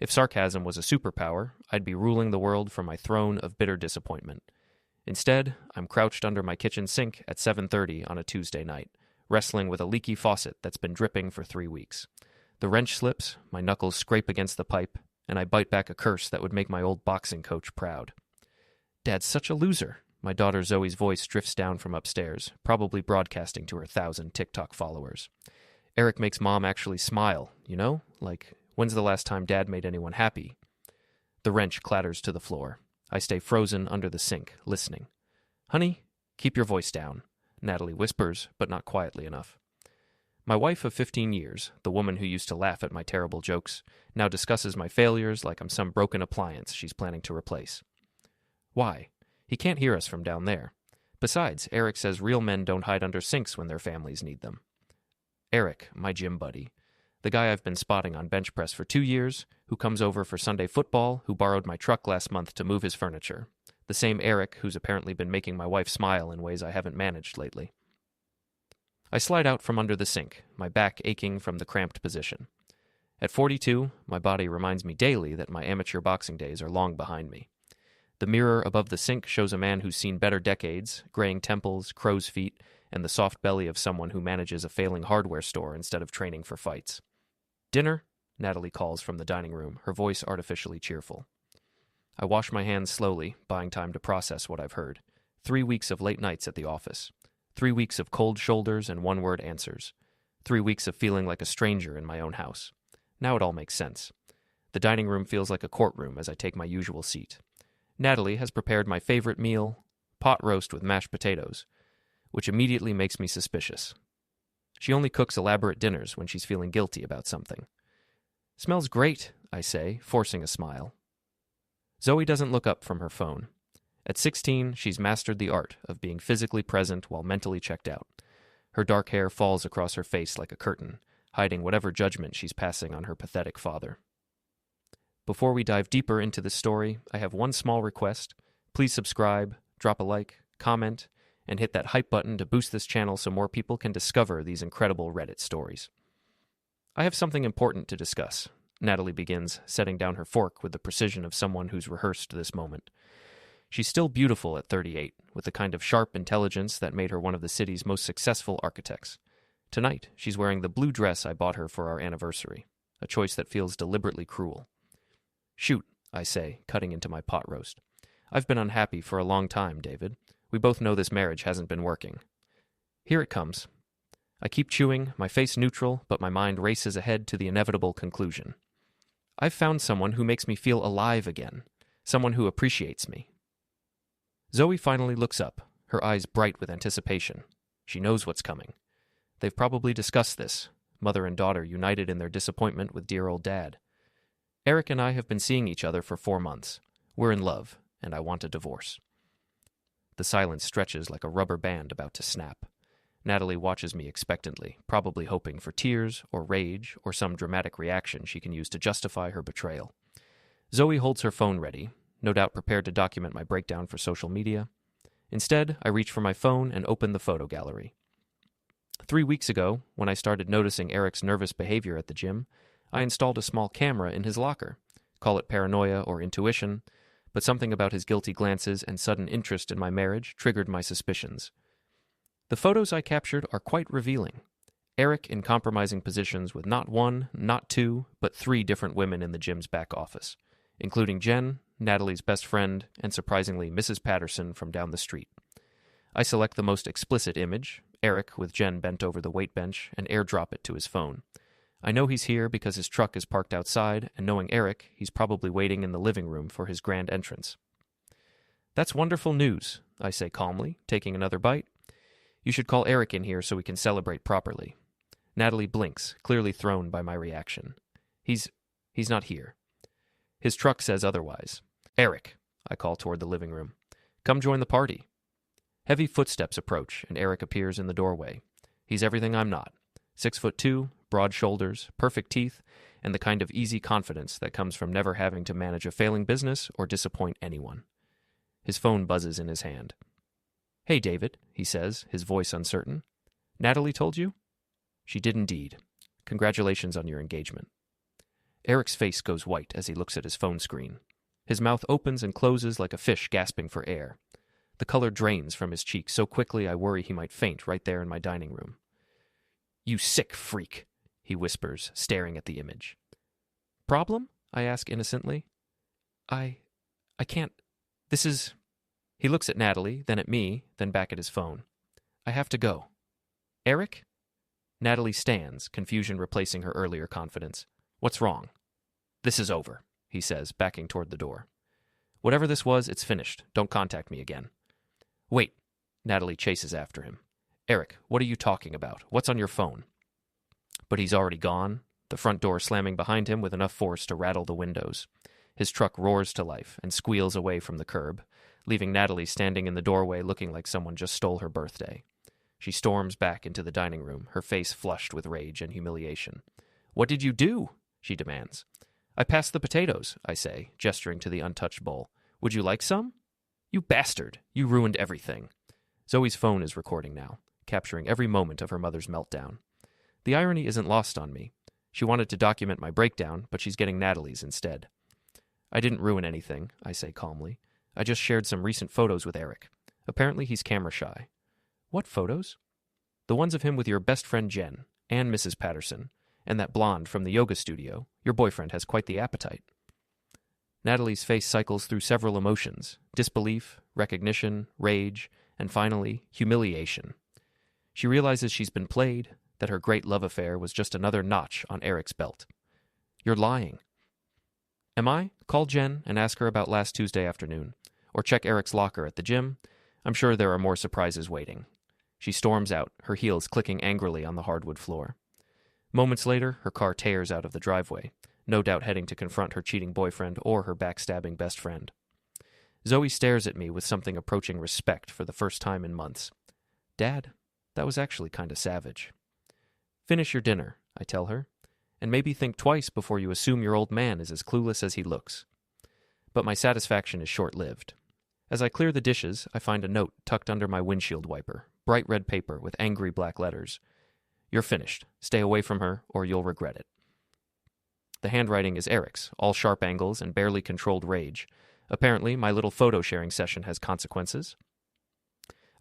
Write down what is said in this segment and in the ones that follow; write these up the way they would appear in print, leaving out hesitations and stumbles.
If sarcasm was a superpower, I'd be ruling the world from my throne of bitter disappointment. Instead, I'm crouched under my kitchen sink at 7:30 on a Tuesday night, wrestling with a leaky faucet that's been dripping for 3 weeks. The wrench slips, my knuckles scrape against the pipe, and I bite back a curse that would make my old boxing coach proud. "Dad's such a loser." My daughter Zoe's voice drifts down from upstairs, probably broadcasting to her 1,000 TikTok followers. "Eric makes Mom actually smile, you know? Like, when's the last time Dad made anyone happy?" The wrench clatters to the floor. I stay frozen under the sink, listening. "Honey, keep your voice down," Natalie whispers, but not quietly enough. My wife of 15 years, the woman who used to laugh at my terrible jokes, now discusses my failures like I'm some broken appliance she's planning to replace. "Why? He can't hear us from down there. Besides, Eric says real men don't hide under sinks when their families need them." Eric, my gym buddy, the guy I've been spotting on bench press for 2 years, who comes over for Sunday football, who borrowed my truck last month to move his furniture. The same Eric who's apparently been making my wife smile in ways I haven't managed lately. I slide out from under the sink, my back aching from the cramped position. At 42, my body reminds me daily that my amateur boxing days are long behind me. The mirror above the sink shows a man who's seen better decades, graying temples, crow's feet, and the soft belly of someone who manages a failing hardware store instead of training for fights. "Dinner?" Natalie calls from the dining room, her voice artificially cheerful. I wash my hands slowly, buying time to process what I've heard. 3 weeks of late nights at the office. 3 weeks of cold shoulders and one-word answers. 3 weeks of feeling like a stranger in my own house. Now it all makes sense. The dining room feels like a courtroom as I take my usual seat. Natalie has prepared my favorite meal, pot roast with mashed potatoes, which immediately makes me suspicious. She only cooks elaborate dinners when she's feeling guilty about something. "Smells great," I say, forcing a smile. Zoe doesn't look up from her phone. At 16, she's mastered the art of being physically present while mentally checked out. Her dark hair falls across her face like a curtain, hiding whatever judgment she's passing on her pathetic father. Before we dive deeper into this story, I have one small request. Please subscribe, drop a like, comment, and hit that hype button to boost this channel so more people can discover these incredible Reddit stories. I have something important to discuss, Natalie begins, setting down her fork with the precision of someone who's rehearsed this moment. She's still beautiful at 38, with the kind of sharp intelligence that made her one of the city's most successful architects. Tonight, she's wearing the blue dress I bought her for our anniversary, a choice that feels deliberately cruel. "Shoot," I say, cutting into my pot roast. "I've been unhappy for a long time, David. We both know this marriage hasn't been working." Here it comes. I keep chewing, my face neutral, but my mind races ahead to the inevitable conclusion. I've found someone who makes me feel alive again, someone who appreciates me. Zoe finally looks up, her eyes bright with anticipation. She knows what's coming. They've probably discussed this, mother and daughter united in their disappointment with dear old Dad. "Eric and I have been seeing each other for 4 months. We're in love, and I want a divorce." The silence stretches like a rubber band about to snap. Natalie watches me expectantly, probably hoping for tears or rage or some dramatic reaction she can use to justify her betrayal. Zoe holds her phone ready, no doubt prepared to document my breakdown for social media. Instead, I reach for my phone and open the photo gallery. 3 weeks ago, when I started noticing Eric's nervous behavior at the gym, I installed a small camera in his locker. Call it paranoia or intuition, but something about his guilty glances and sudden interest in my marriage triggered my suspicions. The photos I captured are quite revealing. Eric in compromising positions with not one, not two, but 3 different women in the gym's back office, including Jen, Natalie's best friend, and surprisingly Mrs. Patterson from down the street. I select the most explicit image, Eric with Jen bent over the weight bench, and airdrop it to his phone. I know he's here because his truck is parked outside, and knowing Eric, he's probably waiting in the living room for his grand entrance. "That's wonderful news," I say calmly, taking another bite. "You should call Eric in here so we can celebrate properly." Natalie blinks, clearly thrown by my reaction. He's not here. His truck says otherwise. "Eric," I call toward the living room. "Come join the party." Heavy footsteps approach, and Eric appears in the doorway. He's everything I'm not. 6'2", broad shoulders, perfect teeth, and the kind of easy confidence that comes from never having to manage a failing business or disappoint anyone. His phone buzzes in his hand. "Hey, David," he says, his voice uncertain. "Natalie told you?" "She did indeed. Congratulations on your engagement." Eric's face goes white as he looks at his phone screen. His mouth opens and closes like a fish gasping for air. The color drains from his cheeks so quickly I worry he might faint right there in my dining room. "You sick freak," he whispers, staring at the image. "Problem?" I ask innocently. I can't. This is... He looks at Natalie, then at me, then back at his phone. "I have to go." "Eric?" Natalie stands, confusion replacing her earlier confidence. "What's wrong?" "This is over," he says, backing toward the door. "Whatever this was, it's finished. Don't contact me again." "Wait." Natalie chases after him. "Eric, what are you talking about? What's on your phone?" But he's already gone, the front door slamming behind him with enough force to rattle the windows. His truck roars to life and squeals away from the curb, leaving Natalie standing in the doorway looking like someone just stole her birthday. She storms back into the dining room, her face flushed with rage and humiliation. "What did you do?" she demands. "I passed the potatoes," I say, gesturing to the untouched bowl. "Would you like some?" "You bastard! You ruined everything." Zoe's phone is recording now, capturing every moment of her mother's meltdown. The irony isn't lost on me. She wanted to document my breakdown, but she's getting Natalie's instead. "I didn't ruin anything," I say calmly. "I just shared some recent photos with Eric. Apparently he's camera shy." "What photos?" "The ones of him with your best friend Jen, and Mrs. Patterson, and that blonde from the yoga studio. Your boyfriend has quite the appetite." Natalie's face cycles through several emotions: disbelief, recognition, rage, and finally, humiliation. She realizes she's been played, that her great love affair was just another notch on Eric's belt. "You're lying." "Am I? Call Jen and ask her about last Tuesday afternoon. Or check Eric's locker at the gym. I'm sure there are more surprises waiting." She storms out, her heels clicking angrily on the hardwood floor. Moments later, her car tears out of the driveway, no doubt heading to confront her cheating boyfriend or her backstabbing best friend. Zoe stares at me with something approaching respect for the first time in months. "Dad, that was actually kind of savage." "Finish your dinner," I tell her, "and maybe think twice before you assume your old man is as clueless as he looks." But my satisfaction is short-lived. As I clear the dishes, I find a note tucked under my windshield wiper, bright red paper with angry black letters. "You're finished. Stay away from her, or you'll regret it." The handwriting is Eric's, all sharp angles and barely controlled rage. Apparently, my little photo-sharing session has consequences.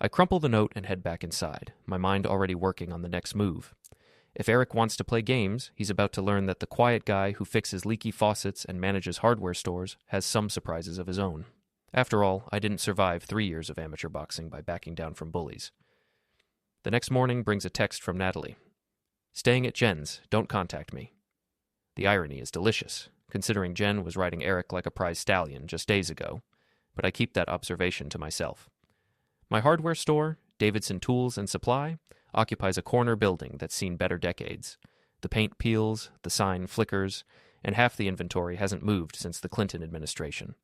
I crumple the note and head back inside, my mind already working on the next move. If Eric wants to play games, he's about to learn that the quiet guy who fixes leaky faucets and manages hardware stores has some surprises of his own. After all, I didn't survive 3 years of amateur boxing by backing down from bullies. The next morning brings a text from Natalie. "Staying at Jen's. Don't contact me." The irony is delicious, considering Jen was riding Eric like a prize stallion just days ago, but I keep that observation to myself. My hardware store, Davidson Tools and Supply, occupies a corner building that's seen better decades. The paint peels, the sign flickers, and half the inventory hasn't moved since the Clinton administration.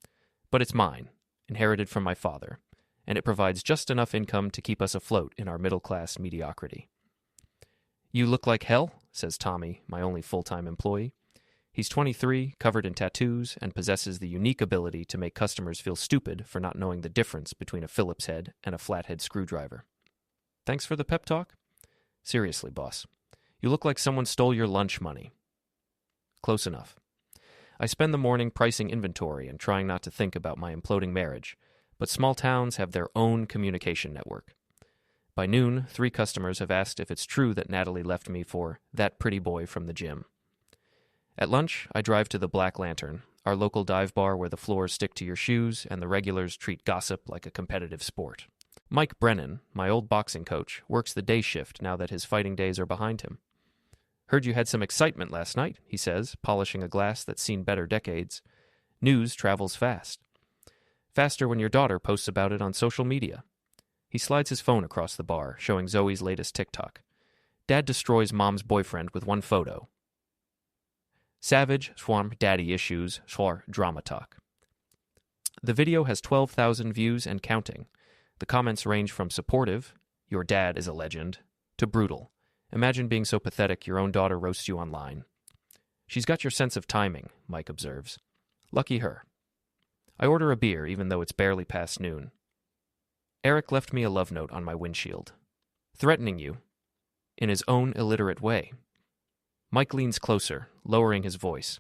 But it's mine, inherited from my father, and it provides just enough income to keep us afloat in our middle-class mediocrity. "You look like hell," says Tommy, my only full-time employee. He's 23, covered in tattoos, and possesses the unique ability to make customers feel stupid for not knowing the difference between a Phillips head and a flathead screwdriver. "Thanks for the pep talk?" "Seriously, boss. You look like someone stole your lunch money." Close enough. I spend the morning pricing inventory and trying not to think about my imploding marriage, but small towns have their own communication network. By noon, 3 customers have asked if it's true that Natalie left me for that pretty boy from the gym. At lunch, I drive to the Black Lantern, our local dive bar where the floors stick to your shoes and the regulars treat gossip like a competitive sport. Mike Brennan, my old boxing coach, works the day shift now that his fighting days are behind him. "Heard you had some excitement last night," he says, polishing a glass that's seen better decades. "News travels fast. Faster when your daughter posts about it on social media." He slides his phone across the bar, showing Zoe's latest TikTok. "Dad destroys mom's boyfriend with one photo. Savage, swarm, daddy issues, swar, drama talk." The video has 12,000 views and counting. The comments range from supportive, "Your dad is a legend," to brutal, "Imagine being so pathetic your own daughter roasts you online." "She's got your sense of timing," Mike observes. Lucky her. I order a beer even though it's barely past noon. Eric left me a love note on my windshield. "Threatening you," in his own illiterate way. Mike leans closer, lowering his voice.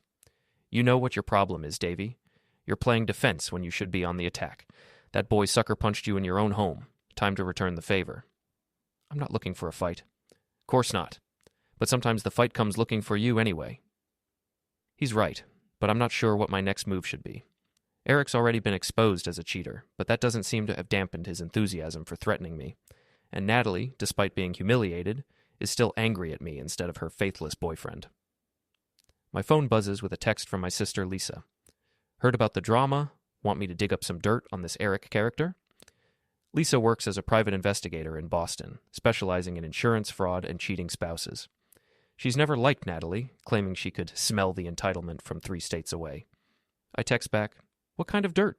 You know what your problem is, Davy. You're playing defense when you should be on the attack. That boy sucker punched you in your own home. Time to return the favor. I'm not looking for a fight. Course not. But sometimes the fight comes looking for you anyway. He's right, but I'm not sure what my next move should be. Eric's already been exposed as a cheater, but that doesn't seem to have dampened his enthusiasm for threatening me. And Natalie, despite being humiliated, is still angry at me instead of her faithless boyfriend. My phone buzzes with a text from my sister Lisa. Heard about the drama? Want me to dig up some dirt on this Eric character? Lisa works as a private investigator in Boston, specializing in insurance fraud and cheating spouses. She's never liked Natalie, claiming she could smell the entitlement from 3 states away. I text back, "What kind of dirt?"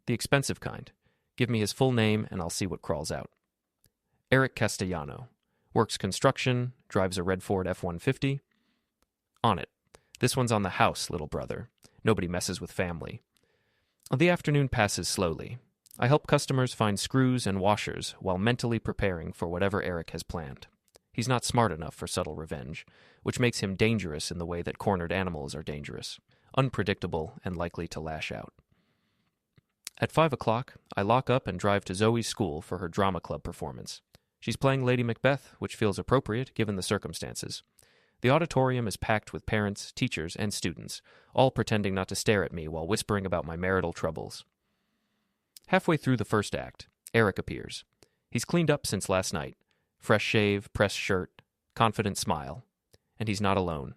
"The expensive kind. Give me his full name and I'll see what crawls out." Eric Castellano. Works construction, drives a red Ford F-150. On it. This one's on the house, little brother. Nobody messes with family. The afternoon passes slowly. I help customers find screws and washers while mentally preparing for whatever Eric has planned. He's not smart enough for subtle revenge, which makes him dangerous in the way that cornered animals are dangerous, unpredictable and likely to lash out. At 5 o'clock, I lock up and drive to Zoe's school for her drama club performance. She's playing Lady Macbeth, which feels appropriate given the circumstances. The auditorium is packed with parents, teachers, and students, all pretending not to stare at me while whispering about my marital troubles. Halfway through the first act, Eric appears. He's cleaned up since last night. Fresh shave, pressed shirt, confident smile. And he's not alone.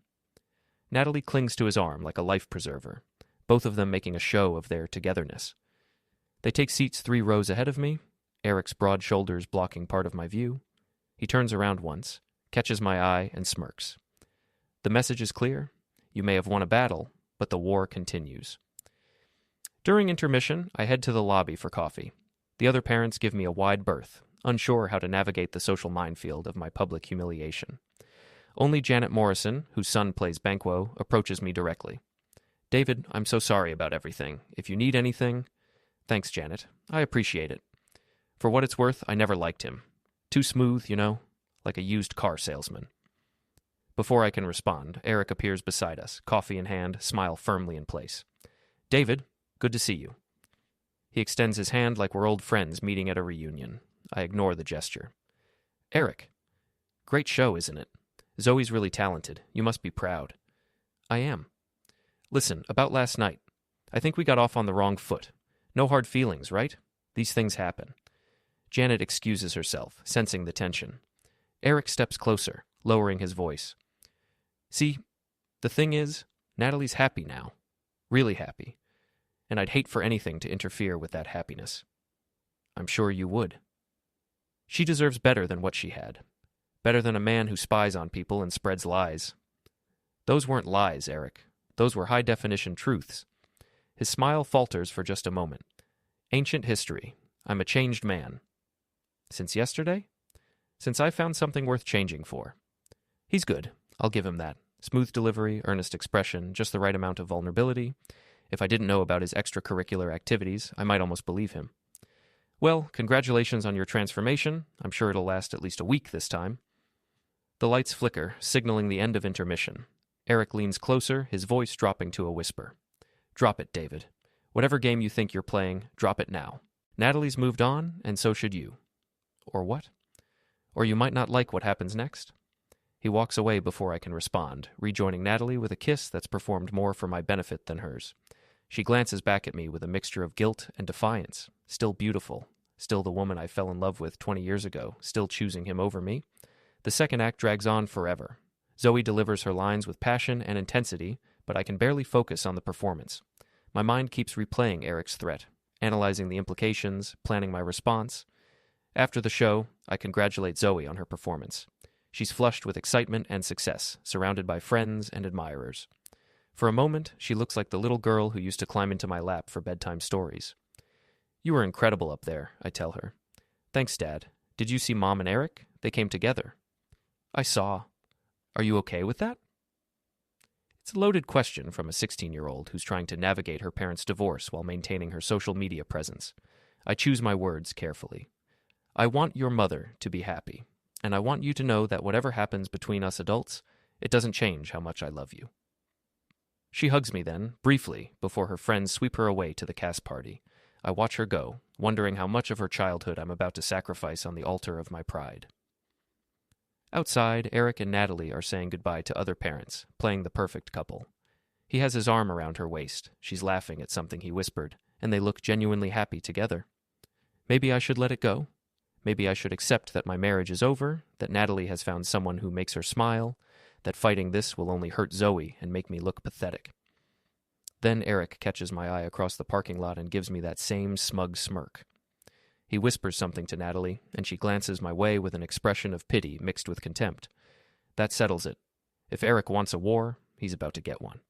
Natalie clings to his arm like a life preserver, both of them making a show of their togetherness. They take seats 3 rows ahead of me, Eric's broad shoulders blocking part of my view. He turns around once, catches my eye, and smirks. The message is clear. You may have won a battle, but the war continues. During intermission, I head to the lobby for coffee. The other parents give me a wide berth, unsure how to navigate the social minefield of my public humiliation. Only Janet Morrison, whose son plays Banquo, approaches me directly. "David, I'm so sorry about everything. If you need anything..." "Thanks, Janet. I appreciate it. For what it's worth, I never liked him. Too smooth, you know, like a used car salesman." Before I can respond, Eric appears beside us, coffee in hand, smile firmly in place. "David, good to see you." He extends his hand like we're old friends meeting at a reunion. I ignore the gesture. "Eric, great show, isn't it? Zoe's really talented. You must be proud." "I am." "Listen, about last night. I think we got off on the wrong foot. No hard feelings, right? These things happen." Janet excuses herself, sensing the tension. Eric steps closer, lowering his voice. "See, the thing is, Natalie's happy now. Really happy. And I'd hate for anything to interfere with that happiness." "I'm sure you would." "She deserves better than what she had. Better than a man who spies on people and spreads lies." "Those weren't lies, Eric. Those were high-definition truths." His smile falters for just a moment. "Ancient history. I'm a changed man." "Since yesterday?" "Since I found something worth changing for." He's good. I'll give him that. Smooth delivery, earnest expression, just the right amount of vulnerability. If I didn't know about his extracurricular activities, I might almost believe him. "Well, congratulations on your transformation. I'm sure it'll last at least a week this time." The lights flicker, signaling the end of intermission. Eric leans closer, his voice dropping to a whisper. "Drop it, David. Whatever game you think you're playing, drop it now. Natalie's moved on, and so should you." "Or what?" "Or you might not like what happens next." He walks away before I can respond, rejoining Natalie with a kiss that's performed more for my benefit than hers. She glances back at me with a mixture of guilt and defiance. Still beautiful. Still the woman I fell in love with 20 years ago. Still choosing him over me. The second act drags on forever. Zoe delivers her lines with passion and intensity, but I can barely focus on the performance. My mind keeps replaying Eric's threat, analyzing the implications, planning my response. After the show, I congratulate Zoe on her performance. She's flushed with excitement and success, surrounded by friends and admirers. For a moment, she looks like the little girl who used to climb into my lap for bedtime stories. "You were incredible up there," I tell her. "Thanks, Dad. Did you see Mom and Eric? They came together." "I saw. Are you okay with that?" It's a loaded question from a 16-year-old who's trying to navigate her parents' divorce while maintaining her social media presence. I choose my words carefully. "I want your mother to be happy, and I want you to know that whatever happens between us adults, it doesn't change how much I love you." She hugs me then, briefly, before her friends sweep her away to the cast party. I watch her go, wondering how much of her childhood I'm about to sacrifice on the altar of my pride. Outside, Eric and Natalie are saying goodbye to other parents, playing the perfect couple. He has his arm around her waist. She's laughing at something he whispered, and they look genuinely happy together. Maybe I should let it go. Maybe I should accept that my marriage is over, that Natalie has found someone who makes her smile, that fighting this will only hurt Zoe and make me look pathetic. Then Eric catches my eye across the parking lot and gives me that same smug smirk. He whispers something to Natalie, and she glances my way with an expression of pity mixed with contempt. That settles it. If Eric wants a war, he's about to get one.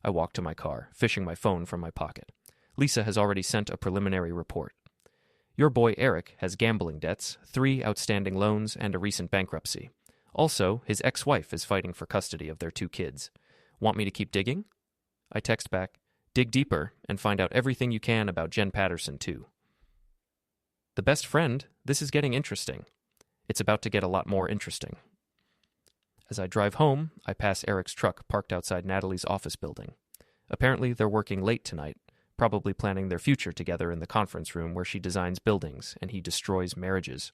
I walk to my car, fishing my phone from my pocket. Lisa has already sent a preliminary report. Your boy Eric has gambling debts, 3 outstanding loans, and a recent bankruptcy. Also, his ex-wife is fighting for custody of their 2 kids. Want me to keep digging? I text back, dig deeper and find out everything you can about Jen Patterson, too. The best friend, this is getting interesting. It's about to get a lot more interesting. As I drive home, I pass Eric's truck parked outside Natalie's office building. Apparently, they're working late tonight, probably planning their future together in the conference room where she designs buildings and he destroys marriages.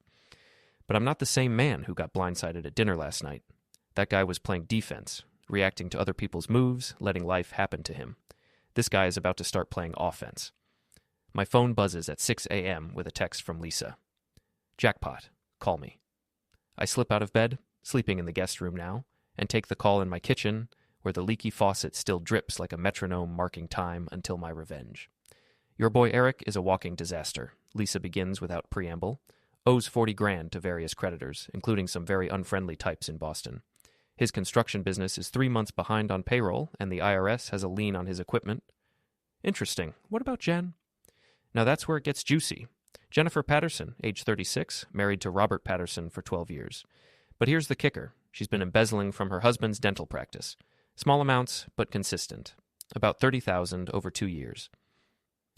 But I'm not the same man who got blindsided at dinner last night. That guy was playing defense, reacting to other people's moves, letting life happen to him. This guy is about to start playing offense. My phone buzzes at 6 a.m. with a text from Lisa. Jackpot. Call me. I slip out of bed, sleeping in the guest room now, and take the call in my kitchen, where the leaky faucet still drips like a metronome marking time until my revenge. Your boy Eric is a walking disaster, Lisa begins without preamble, owes $40,000 to various creditors, including some very unfriendly types in Boston. His construction business is 3 months behind on payroll, and the IRS has a lien on his equipment. Interesting. What about Jen? Now that's where it gets juicy. Jennifer Patterson, age 36, married to Robert Patterson for 12 years. But here's the kicker. She's been embezzling from her husband's dental practice. Small amounts, but consistent. About $30,000 over 2 years.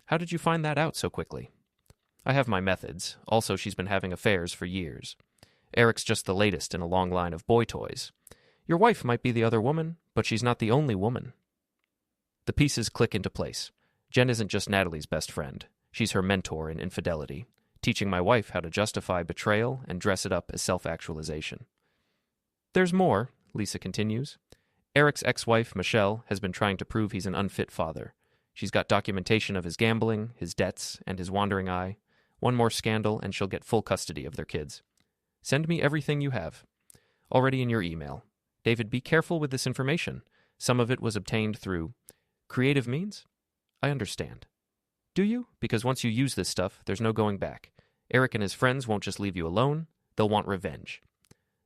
How did you find that out so quickly? I have my methods. Also, she's been having affairs for years. Eric's just the latest in a long line of boy toys. Your wife might be the other woman, but she's not the only woman. The pieces click into place. Jen isn't just Natalie's best friend. She's her mentor in infidelity, teaching my wife how to justify betrayal and dress it up as self-actualization. There's more, Lisa continues. Eric's ex-wife, Michelle, has been trying to prove he's an unfit father. She's got documentation of his gambling, his debts, and his wandering eye. One more scandal, and she'll get full custody of their kids. Send me everything you have. Already in your email. David, be careful with this information. Some of it was obtained through creative means? I understand. Do you? Because once you use this stuff, there's no going back. Eric and his friends won't just leave you alone. They'll want revenge.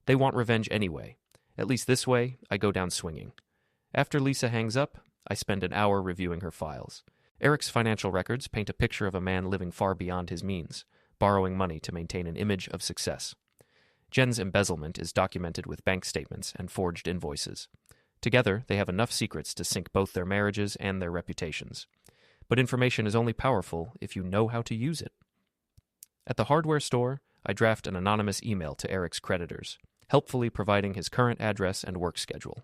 They want revenge anyway. At least this way, I go down swinging. After Lisa hangs up, I spend an hour reviewing her files. Eric's financial records paint a picture of a man living far beyond his means, borrowing money to maintain an image of success. Jen's embezzlement is documented with bank statements and forged invoices. Together, they have enough secrets to sink both their marriages and their reputations. But information is only powerful if you know how to use it. At the hardware store, I draft an anonymous email to Eric's creditors, helpfully providing his current address and work schedule.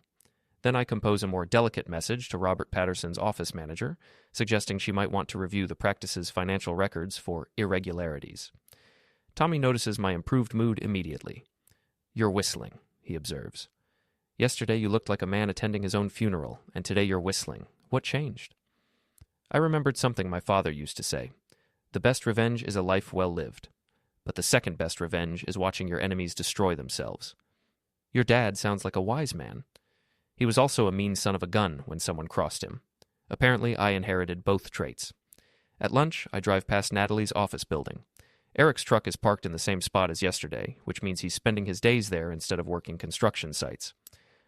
Then I compose a more delicate message to Robert Patterson's office manager, suggesting she might want to review the practice's financial records for irregularities. Tommy notices my improved mood immediately. You're whistling, he observes. Yesterday you looked like a man attending his own funeral, and today you're whistling. What changed? I remembered something my father used to say. The best revenge is a life well lived. But the second best revenge is watching your enemies destroy themselves. Your dad sounds like a wise man. He was also a mean son of a gun when someone crossed him. Apparently, I inherited both traits. At lunch, I drive past Natalie's office building. Eric's truck is parked in the same spot as yesterday, which means he's spending his days there instead of working construction sites.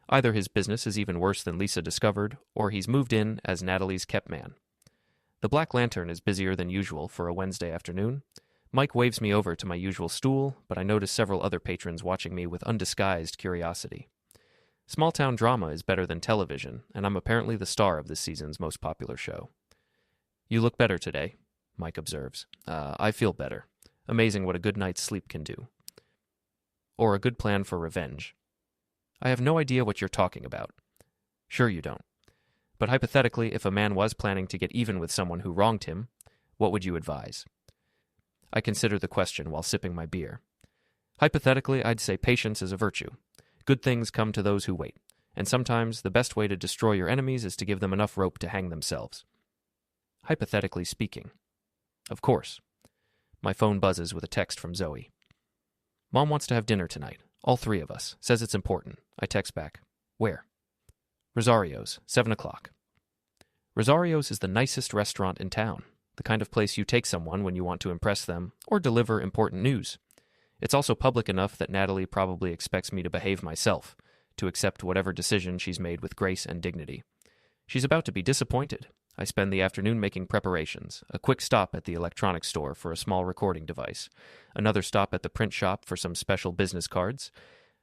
Either his business is even worse than Lisa discovered, or he's moved in as Natalie's kept man. The Black Lantern is busier than usual for a Wednesday afternoon. Mike waves me over to my usual stool, but I notice several other patrons watching me with undisguised curiosity. Small-town drama is better than television, and I'm apparently the star of this season's most popular show. You look better today, Mike observes. I feel better. Amazing what a good night's sleep can do. Or a good plan for revenge. I have no idea what you're talking about. Sure you don't. But hypothetically, if a man was planning to get even with someone who wronged him, what would you advise? I consider the question while sipping my beer. Hypothetically, I'd say patience is a virtue. Good things come to those who wait, and sometimes the best way to destroy your enemies is to give them enough rope to hang themselves. Hypothetically speaking. Of course. My phone buzzes with a text from Zoe. Mom wants to have dinner tonight. All three of us. Says it's important. I text back. Where? Rosario's, 7 o'clock. Rosario's is the nicest restaurant in town, the kind of place you take someone when you want to impress them or deliver important news. It's also public enough that Natalie probably expects me to behave myself, to accept whatever decision she's made with grace and dignity. She's about to be disappointed. I spend the afternoon making preparations, a quick stop at the electronics store for a small recording device, another stop at the print shop for some special business cards,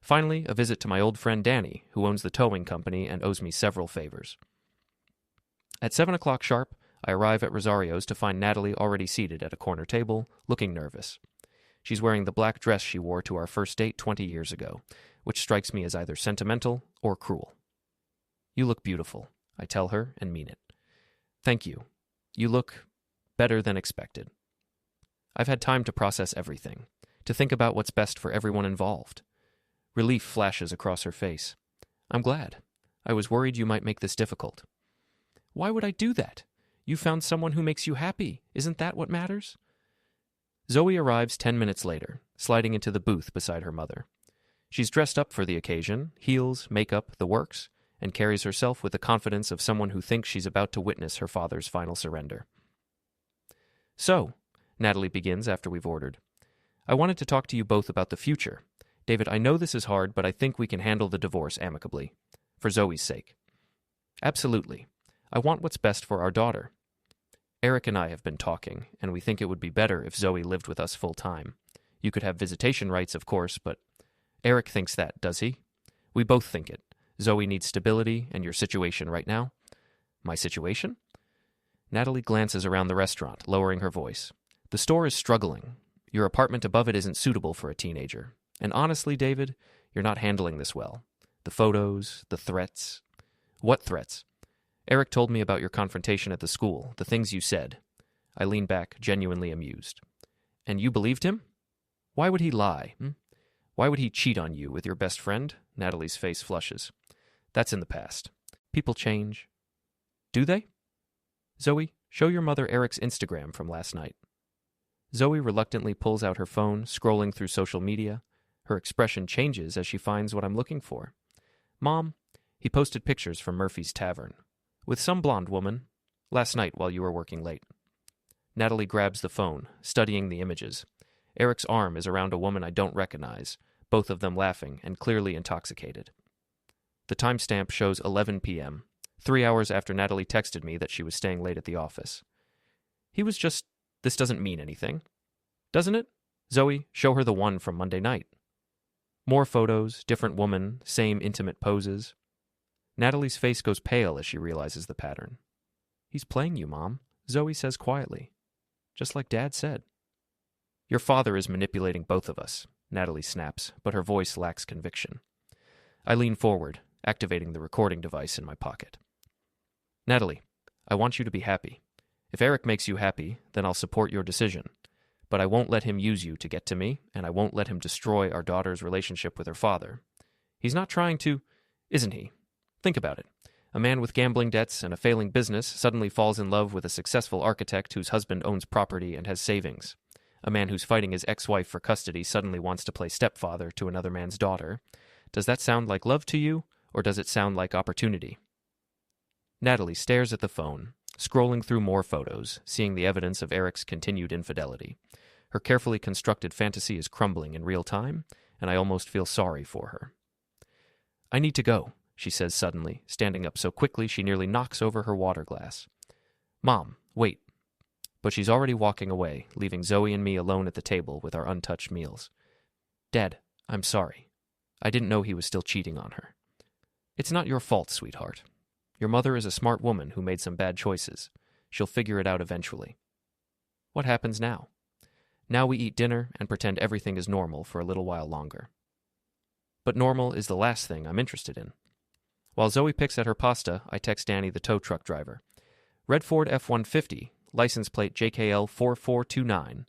finally a visit to my old friend Danny, who owns the towing company and owes me several favors. At 7 o'clock sharp, I arrive at Rosario's to find Natalie already seated at a corner table, looking nervous. She's wearing the black dress she wore to our first date 20 years ago, which strikes me as either sentimental or cruel. You look beautiful, I tell her and mean it. Thank you. You look better than expected. I've had time to process everything, to think about what's best for everyone involved. Relief flashes across her face. I'm glad. I was worried you might make this difficult. Why would I do that? You found someone who makes you happy. Isn't that what matters? Zoe arrives 10 minutes later, sliding into the booth beside her mother. She's dressed up for the occasion, heels, makeup, the works, and carries herself with the confidence of someone who thinks she's about to witness her father's final surrender. So, Natalie begins after we've ordered, I wanted to talk to you both about the future. David, I know this is hard, but I think we can handle the divorce amicably. For Zoe's sake. Absolutely. I want what's best for our daughter. Eric and I have been talking, and we think it would be better if Zoe lived with us full time. You could have visitation rights, of course, but Eric thinks that, does he? We both think it. Zoe needs stability, and your situation right now? My situation? Natalie glances around the restaurant, lowering her voice. The store is struggling. Your apartment above it isn't suitable for a teenager. And honestly, David, you're not handling this well. The photos, the threats. What threats? Eric told me about your confrontation at the school, the things you said. I lean back, genuinely amused. And you believed him? Why would he lie? Why would he cheat on you with your best friend? Natalie's face flushes. That's in the past. People change. Do they? Zoe, show your mother Eric's Instagram from last night. Zoe reluctantly pulls out her phone, scrolling through social media. Her expression changes as she finds what I'm looking for. Mom, he posted pictures from Murphy's Tavern. With some blonde woman, last night while you were working late. Natalie grabs the phone, studying the images. Eric's arm is around a woman I don't recognize, both of them laughing and clearly intoxicated. The timestamp shows 11 p.m., 3 hours after Natalie texted me that she was staying late at the office. He was just, this doesn't mean anything. Doesn't it? Zoe, show her the one from Monday night. More photos, different woman, same intimate poses. Natalie's face goes pale as she realizes the pattern. He's playing you, Mom, Zoe says quietly. Just like Dad said. Your father is manipulating both of us, Natalie snaps, but her voice lacks conviction. I lean forward, activating the recording device in my pocket. Natalie, I want you to be happy. If Eric makes you happy, then I'll support your decision. But I won't let him use you to get to me, and I won't let him destroy our daughter's relationship with her father. He's not trying to, isn't he? Think about it. A man with gambling debts and a failing business suddenly falls in love with a successful architect whose husband owns property and has savings. A man who's fighting his ex-wife for custody suddenly wants to play stepfather to another man's daughter. Does that sound like love to you, or does it sound like opportunity? Natalie stares at the phone, scrolling through more photos, seeing the evidence of Eric's continued infidelity. Her carefully constructed fantasy is crumbling in real time, and I almost feel sorry for her. I need to go, she says suddenly, standing up so quickly she nearly knocks over her water glass. Mom, wait. But she's already walking away, leaving Zoe and me alone at the table with our untouched meals. Dad, I'm sorry. I didn't know he was still cheating on her. It's not your fault, sweetheart. Your mother is a smart woman who made some bad choices. She'll figure it out eventually. What happens now? Now we eat dinner and pretend everything is normal for a little while longer. But normal is the last thing I'm interested in. While Zoe picks at her pasta, I text Danny, the tow truck driver. Red Ford F-150, license plate JKL 4429,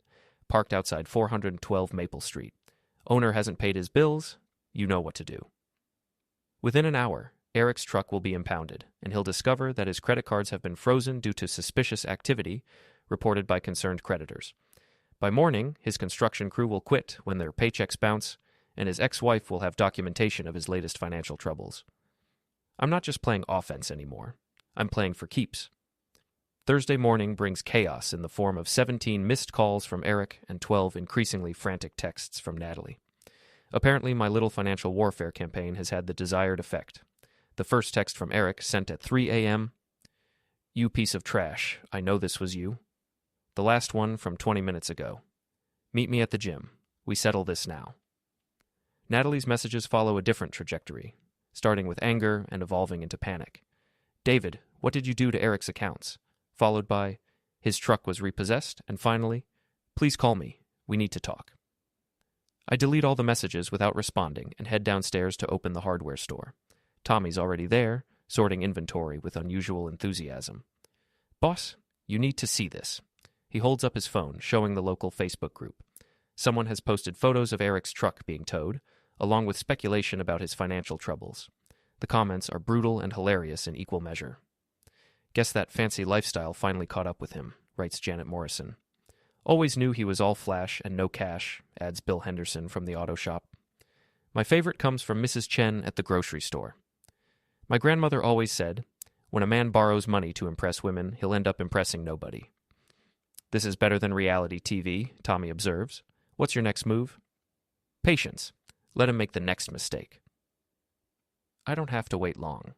parked outside 412 Maple Street. Owner hasn't paid his bills. You know what to do. Within an hour, Eric's truck will be impounded, and he'll discover that his credit cards have been frozen due to suspicious activity reported by concerned creditors. By morning, his construction crew will quit when their paychecks bounce, and his ex-wife will have documentation of his latest financial troubles. I'm not just playing offense anymore. I'm playing for keeps. Thursday morning brings chaos in the form of 17 missed calls from Eric and 12 increasingly frantic texts from Natalie. Apparently, my little financial warfare campaign has had the desired effect. The first text from Eric, sent at 3 a.m. You piece of trash. I know this was you. The last one from 20 minutes ago. Meet me at the gym. We settle this now. Natalie's messages follow a different trajectory, starting with anger and evolving into panic. David, what did you do to Eric's accounts? Followed by, his truck was repossessed, and finally, please call me. We need to talk. I delete all the messages without responding and head downstairs to open the hardware store. Tommy's already there, sorting inventory with unusual enthusiasm. Boss, you need to see this. He holds up his phone, showing the local Facebook group. Someone has posted photos of Eric's truck being towed, along with speculation about his financial troubles. The comments are brutal and hilarious in equal measure. Guess that fancy lifestyle finally caught up with him, writes Janet Morrison. Always knew he was all flash and no cash, adds Bill Henderson from the auto shop. My favorite comes from Mrs. Chen at the grocery store. My grandmother always said, when a man borrows money to impress women, he'll end up impressing nobody. This is better than reality TV, Tommy observes. What's your next move? Patience. Let him make the next mistake. I don't have to wait long.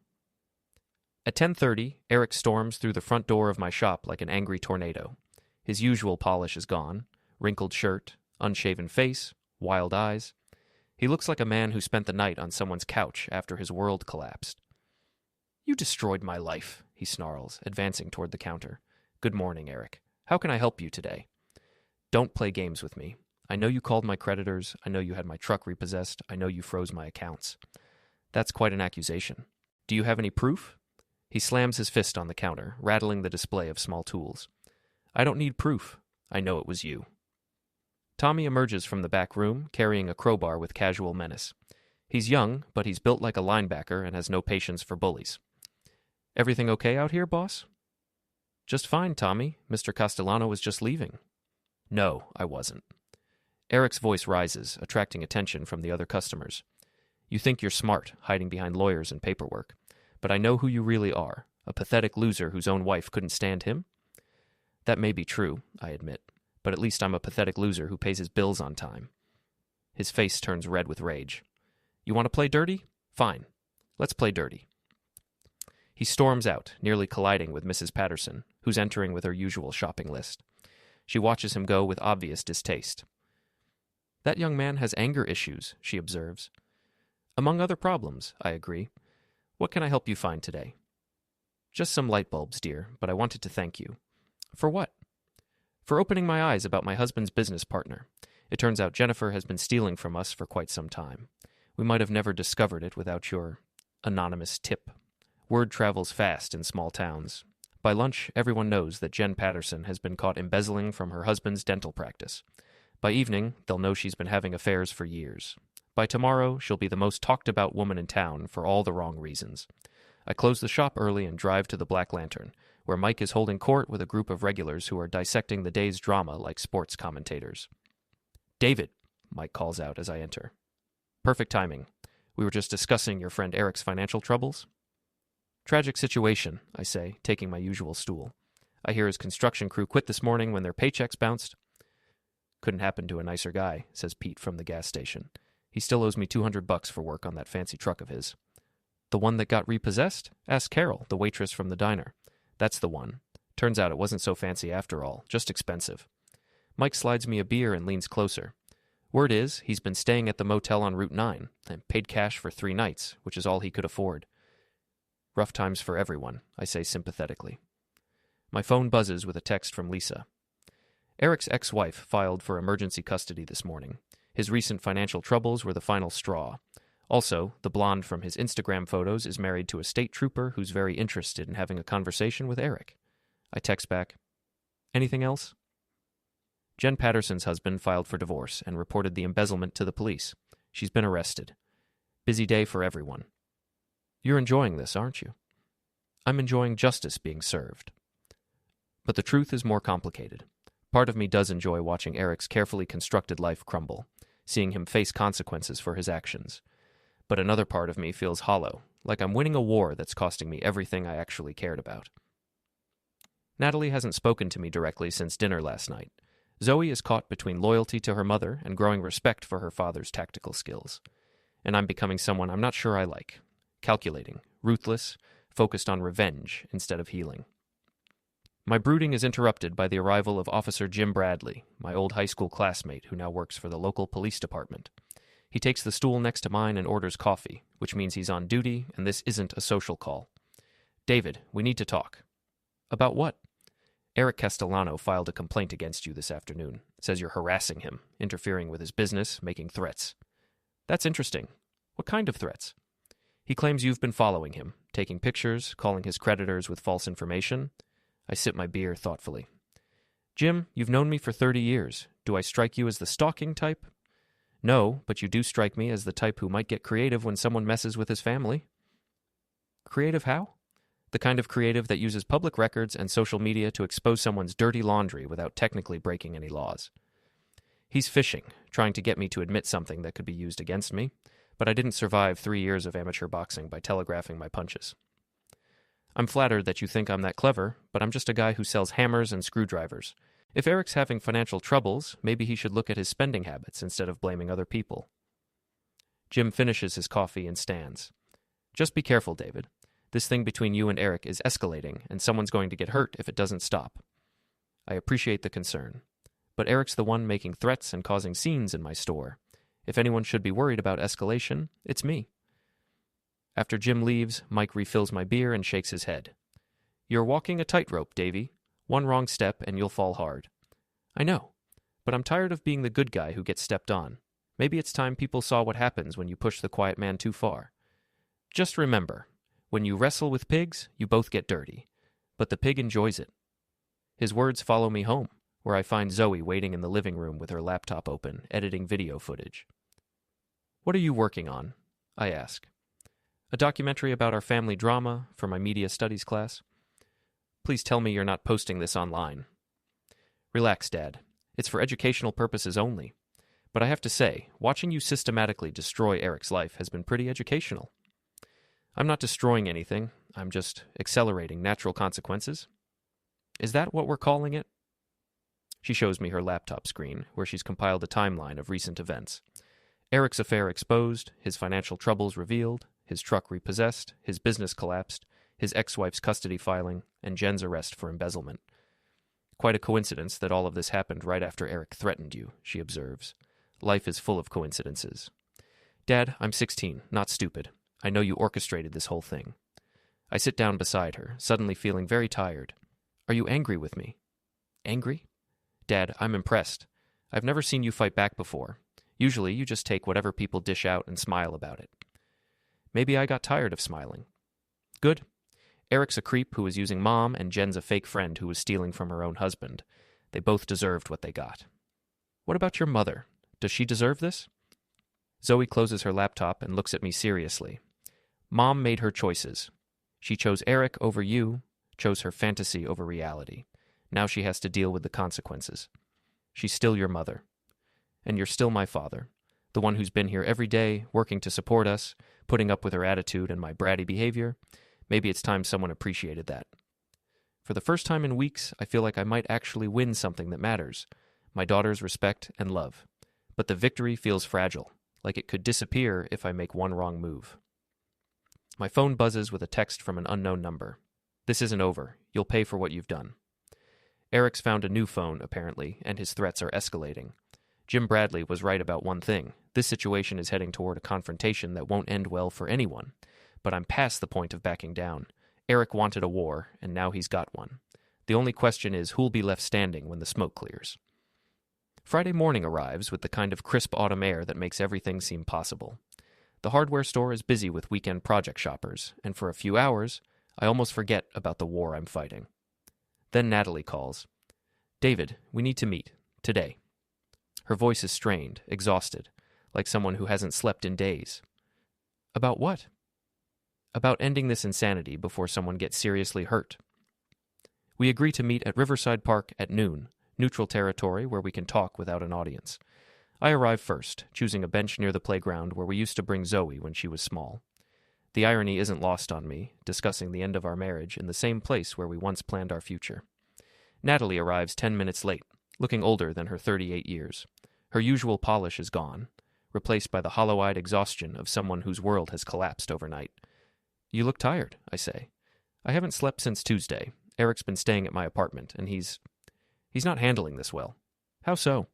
At 10:30, Eric storms through the front door of my shop like an angry tornado. His usual polish is gone, wrinkled shirt, unshaven face, wild eyes. He looks like a man who spent the night on someone's couch after his world collapsed. You destroyed my life, he snarls, advancing toward the counter. Good morning, Eric. How can I help you today? Don't play games with me. I know you called my creditors. I know you had my truck repossessed. I know you froze my accounts. That's quite an accusation. Do you have any proof? He slams his fist on the counter, rattling the display of small tools. I don't need proof. I know it was you. Tommy emerges from the back room, carrying a crowbar with casual menace. He's young, but he's built like a linebacker and has no patience for bullies. Everything okay out here, boss? Just fine, Tommy. Mr. Castellano was just leaving. No, I wasn't. Eric's voice rises, attracting attention from the other customers. You think you're smart, hiding behind lawyers and paperwork. But I know who you really are, a pathetic loser whose own wife couldn't stand him. That may be true, I admit, but at least I'm a pathetic loser who pays his bills on time. His face turns red with rage. You want to play dirty? Fine. Let's play dirty. He storms out, nearly colliding with Mrs. Patterson, who's entering with her usual shopping list. She watches him go with obvious distaste. That young man has anger issues, she observes. Among other problems, I agree. What can I help you find today? Just some light bulbs, dear, but I wanted to thank you. For what? For opening my eyes about my husband's business partner. It turns out Jennifer has been stealing from us for quite some time. We might have never discovered it without your anonymous tip. Word travels fast in small towns. By lunch, everyone knows that Jen Patterson has been caught embezzling from her husband's dental practice. By evening, they'll know she's been having affairs for years. By tomorrow, she'll be the most talked-about woman in town for all the wrong reasons. I close the shop early and drive to the Black Lantern, where Mike is holding court with a group of regulars who are dissecting the day's drama like sports commentators. David, Mike calls out as I enter. Perfect timing. We were just discussing your friend Eric's financial troubles. Tragic situation, I say, taking my usual stool. I hear his construction crew quit this morning when their paychecks bounced. Couldn't happen to a nicer guy, says Pete from the gas station. He still owes me $200 for work on that fancy truck of his. The one that got repossessed? Ask Carol, the waitress from the diner. That's the one. Turns out it wasn't so fancy after all, just expensive. Mike slides me a beer and leans closer. Word is, he's been staying at the motel on Route 9 and paid cash for 3 nights, which is all he could afford. Rough times for everyone, I say sympathetically. My phone buzzes with a text from Lisa. Eric's ex-wife filed for emergency custody this morning. His recent financial troubles were the final straw. Also, the blonde from his Instagram photos is married to a state trooper who's very interested in having a conversation with Eric. I text back, "Anything else?" Jen Patterson's husband filed for divorce and reported the embezzlement to the police. She's been arrested. Busy day for everyone. You're enjoying this, aren't you? I'm enjoying justice being served. But the truth is more complicated. Part of me does enjoy watching Eric's carefully constructed life crumble, seeing him face consequences for his actions. But another part of me feels hollow, like I'm winning a war that's costing me everything I actually cared about. Natalie hasn't spoken to me directly since dinner last night. Zoe is caught between loyalty to her mother and growing respect for her father's tactical skills. And I'm becoming someone I'm not sure I like. Calculating, ruthless, focused on revenge instead of healing. My brooding is interrupted by the arrival of Officer Jim Bradley, my old high school classmate who now works for the local police department. He takes the stool next to mine and orders coffee, which means he's on duty and this isn't a social call. "David, we need to talk." "About what?" "Eric Castellano filed a complaint against you this afternoon. Says you're harassing him, interfering with his business, making threats." "That's interesting. What kind of threats?" "He claims you've been following him, taking pictures, calling his creditors with false information." I sip my beer thoughtfully. "Jim, you've known me for 30 years. Do I strike you as the stalking type?" "No, but you do strike me as the type who might get creative when someone messes with his family." "Creative how?" "The kind of creative that uses public records and social media to expose someone's dirty laundry without technically breaking any laws." He's fishing, trying to get me to admit something that could be used against me, but I didn't survive 3 years of amateur boxing by telegraphing my punches. "I'm flattered that you think I'm that clever, but I'm just a guy who sells hammers and screwdrivers. If Eric's having financial troubles, maybe he should look at his spending habits instead of blaming other people." Jim finishes his coffee and stands. "Just be careful, David. This thing between you and Eric is escalating, and someone's going to get hurt if it doesn't stop." I appreciate the concern, but Eric's the one making threats and causing scenes in my store. If anyone should be worried about escalation, it's me. After Jim leaves, Mike refills my beer and shakes his head. "You're walking a tightrope, Davy. One wrong step and you'll fall hard." "I know, but I'm tired of being the good guy who gets stepped on. Maybe it's time people saw what happens when you push the quiet man too far. Just remember, when you wrestle with pigs, you both get dirty, but the pig enjoys it." His words follow me home, where I find Zoe waiting in the living room with her laptop open, editing video footage. "What are you working on?" I ask. "A documentary about our family drama for my media studies class." "Please tell me you're not posting this online." "Relax, Dad. It's for educational purposes only. But I have to say, watching you systematically destroy Eric's life has been pretty educational." "I'm not destroying anything. I'm just accelerating natural consequences." "Is that what we're calling it?" She shows me her laptop screen, where she's compiled a timeline of recent events. Eric's affair exposed, his financial troubles revealed, his truck repossessed, his business collapsed, his ex-wife's custody filing, and Jen's arrest for embezzlement. "Quite a coincidence that all of this happened right after Eric threatened you," she observes. "Life is full of coincidences." "Dad, I'm 16, not stupid. I know you orchestrated this whole thing." I sit down beside her, suddenly feeling very tired. "Are you angry with me?" "Angry?" "Dad, I'm impressed. I've never seen you fight back before. Usually you just take whatever people dish out and smile about it." "Maybe I got tired of smiling." "Good. Eric's a creep who was using Mom, and Jen's a fake friend who was stealing from her own husband. They both deserved what they got." "What about your mother? Does she deserve this?" Zoe closes her laptop and looks at me seriously. "Mom made her choices. She chose Eric over you, chose her fantasy over reality. Now she has to deal with the consequences. She's still your mother. And you're still my father, the one who's been here every day, working to support us, putting up with her attitude and my bratty behavior. Maybe it's time someone appreciated that. For the first time in weeks, I feel like I might actually win something that matters, my daughter's respect and love. But the victory feels fragile, like it could disappear if I make one wrong move. My phone buzzes with a text from an unknown number. "This isn't over. You'll pay for what you've done." Eric's found a new phone, apparently, and his threats are escalating. Jim Bradley was right about one thing. This situation is heading toward a confrontation that won't end well for anyone. But I'm past the point of backing down. Eric wanted a war, and now he's got one. The only question is who'll be left standing when the smoke clears. Friday morning arrives with the kind of crisp autumn air that makes everything seem possible. The hardware store is busy with weekend project shoppers, and for a few hours, I almost forget about the war I'm fighting. Then Natalie calls. David, we need to meet. Today. Her voice is strained, exhausted, like someone who hasn't slept in days. About what? About ending this insanity before someone gets seriously hurt. We agree to meet at Riverside Park at noon, neutral territory where we can talk without an audience. I arrive first, choosing a bench near the playground where we used to bring Zoe when she was small. The irony isn't lost on me, discussing the end of our marriage in the same place where we once planned our future. Natalie arrives 10 minutes late, looking older than her 38 years. Her usual polish is gone, replaced by the hollow-eyed exhaustion of someone whose world has collapsed overnight. You look tired, I say. I haven't slept since Tuesday. Eric's been staying at my apartment, and he's not handling this well. How so?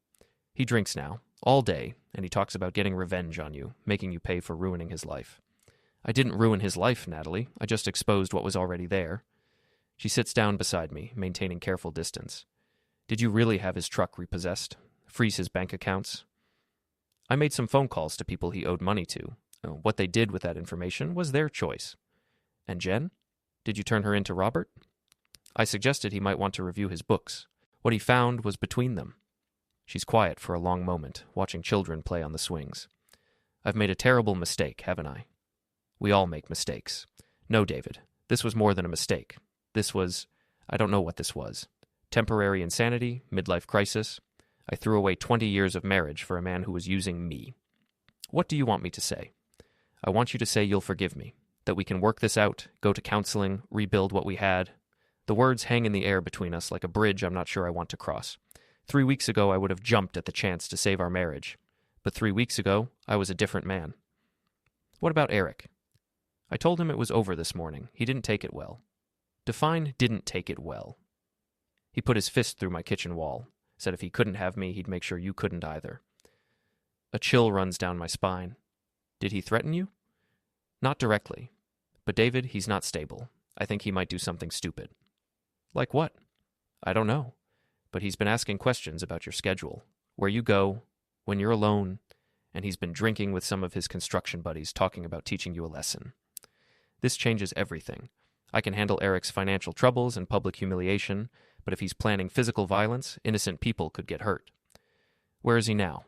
He drinks now, all day, and he talks about getting revenge on you, making you pay for ruining his life. I didn't ruin his life, Natalie. I just exposed what was already there. She sits down beside me, maintaining careful distance. Did you really have his truck repossessed? Freeze his bank accounts? I made some phone calls to people he owed money to. What they did with that information was their choice. And Jen? Did you turn her into Robert? I suggested he might want to review his books. What he found was between them. She's quiet for a long moment, watching children play on the swings. I've made a terrible mistake, haven't I? We all make mistakes. No, David, this was more than a mistake. I don't know what this was. Temporary insanity, midlife crisis. I threw away 20 years of marriage for a man who was using me. What do you want me to say? I want you to say you'll forgive me, that we can work this out, go to counseling, rebuild what we had. The words hang in the air between us like a bridge I'm not sure I want to cross. 3 weeks ago, I would have jumped at the chance to save our marriage. But 3 weeks ago, I was a different man. What about Eric? I told him it was over this morning. He didn't take it well. Define didn't take it well. He put his fist through my kitchen wall, said if he couldn't have me, he'd make sure you couldn't either. A chill runs down my spine. Did he threaten you? Not directly. But David, he's not stable. I think he might do something stupid. Like what? I don't know. But he's been asking questions about your schedule, where you go, when you're alone, and he's been drinking with some of his construction buddies talking about teaching you a lesson. This changes everything. I can handle Eric's financial troubles and public humiliation, but if he's planning physical violence, innocent people could get hurt. Where is he now?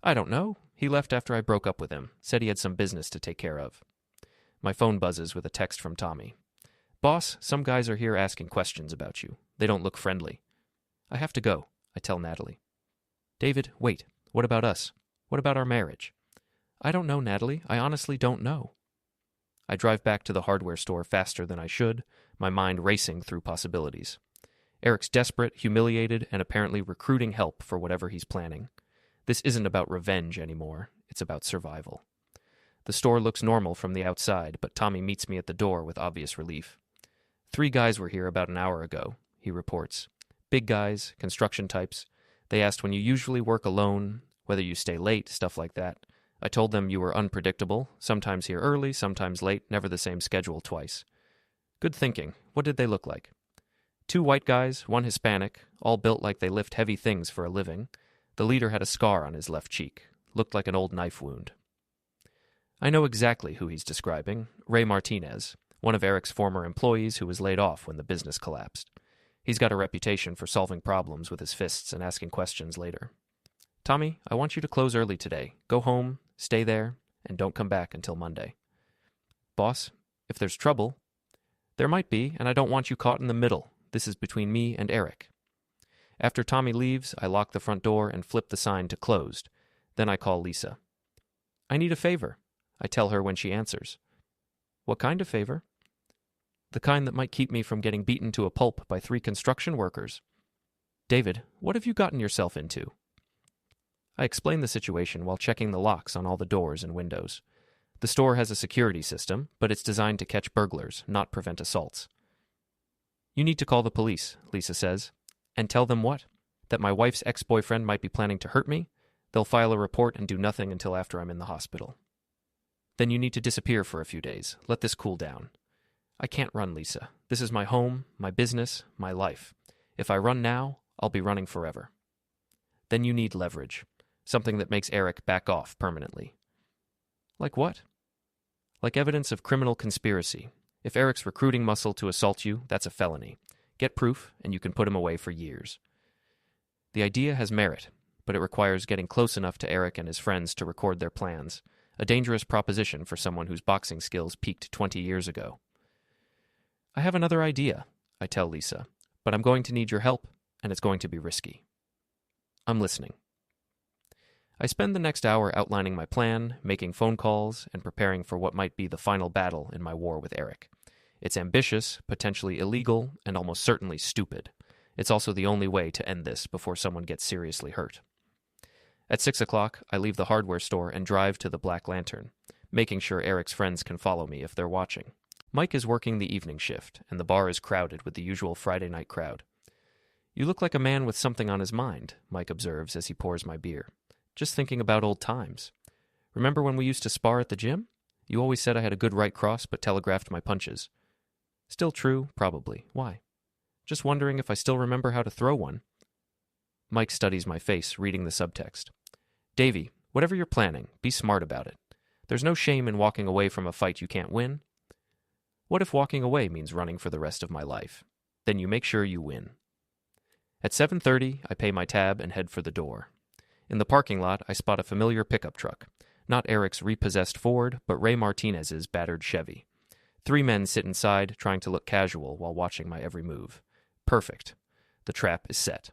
I don't know. He left after I broke up with him, said he had some business to take care of. My phone buzzes with a text from Tommy. Boss, some guys are here asking questions about you. They don't look friendly. I have to go, I tell Natalie. David, wait. What about us? What about our marriage? I don't know, Natalie. I honestly don't know. I drive back to the hardware store faster than I should, my mind racing through possibilities. Eric's desperate, humiliated, and apparently recruiting help for whatever he's planning. This isn't about revenge anymore. It's about survival. The store looks normal from the outside, but Tommy meets me at the door with obvious relief. 3 guys were here about an hour ago, he reports. Big guys, construction types. They asked when you usually work alone, whether you stay late, stuff like that. I told them you were unpredictable, sometimes here early, sometimes late, never the same schedule twice. Good thinking. What did they look like? 2 white guys, 1 Hispanic, all built like they lift heavy things for a living. The leader had a scar on his left cheek. Looked like an old knife wound. I know exactly who he's describing. Ray Martinez, one of Eric's former employees who was laid off when the business collapsed. He's got a reputation for solving problems with his fists and asking questions later. Tommy, I want you to close early today. Go home, stay there, and don't come back until Monday. Boss, if there's trouble, there might be, and I don't want you caught in the middle. This is between me and Eric. After Tommy leaves, I lock the front door and flip the sign to closed. Then I call Lisa. I need a favor, I tell her when she answers. What kind of favor? The kind that might keep me from getting beaten to a pulp by 3 construction workers. David, what have you gotten yourself into? I explain the situation while checking the locks on all the doors and windows. The store has a security system, but it's designed to catch burglars, not prevent assaults. You need to call the police, Lisa says. And tell them what? That my wife's ex-boyfriend might be planning to hurt me? They'll file a report and do nothing until after I'm in the hospital. Then you need to disappear for a few days. Let this cool down. I can't run, Lisa. This is my home, my business, my life. If I run now, I'll be running forever. Then you need leverage. Something that makes Eric back off permanently. Like what? Like evidence of criminal conspiracy. If Eric's recruiting muscle to assault you, that's a felony. Get proof, and you can put him away for years. The idea has merit, but it requires getting close enough to Eric and his friends to record their plans. A dangerous proposition for someone whose boxing skills peaked 20 years ago. I have another idea, I tell Lisa, but I'm going to need your help, and it's going to be risky. I'm listening. I spend the next hour outlining my plan, making phone calls, and preparing for what might be the final battle in my war with Eric. It's ambitious, potentially illegal, and almost certainly stupid. It's also the only way to end this before someone gets seriously hurt. At 6 o'clock, I leave the hardware store and drive to the Black Lantern, making sure Eric's friends can follow me if they're watching. Mike is working the evening shift, and the bar is crowded with the usual Friday night crowd. You look like a man with something on his mind, Mike observes as he pours my beer. Just thinking about old times. Remember when we used to spar at the gym? You always said I had a good right cross but telegraphed my punches. Still true, probably. Why? Just wondering if I still remember how to throw one. Mike studies my face, reading the subtext. Davey, whatever you're planning, be smart about it. There's no shame in walking away from a fight you can't win. What if walking away means running for the rest of my life? Then you make sure you win. At 7:30, I pay my tab and head for the door. In the parking lot, I spot a familiar pickup truck. Not Eric's repossessed Ford, but Ray Martinez's battered Chevy. 3 men sit inside, trying to look casual while watching my every move. Perfect. The trap is set.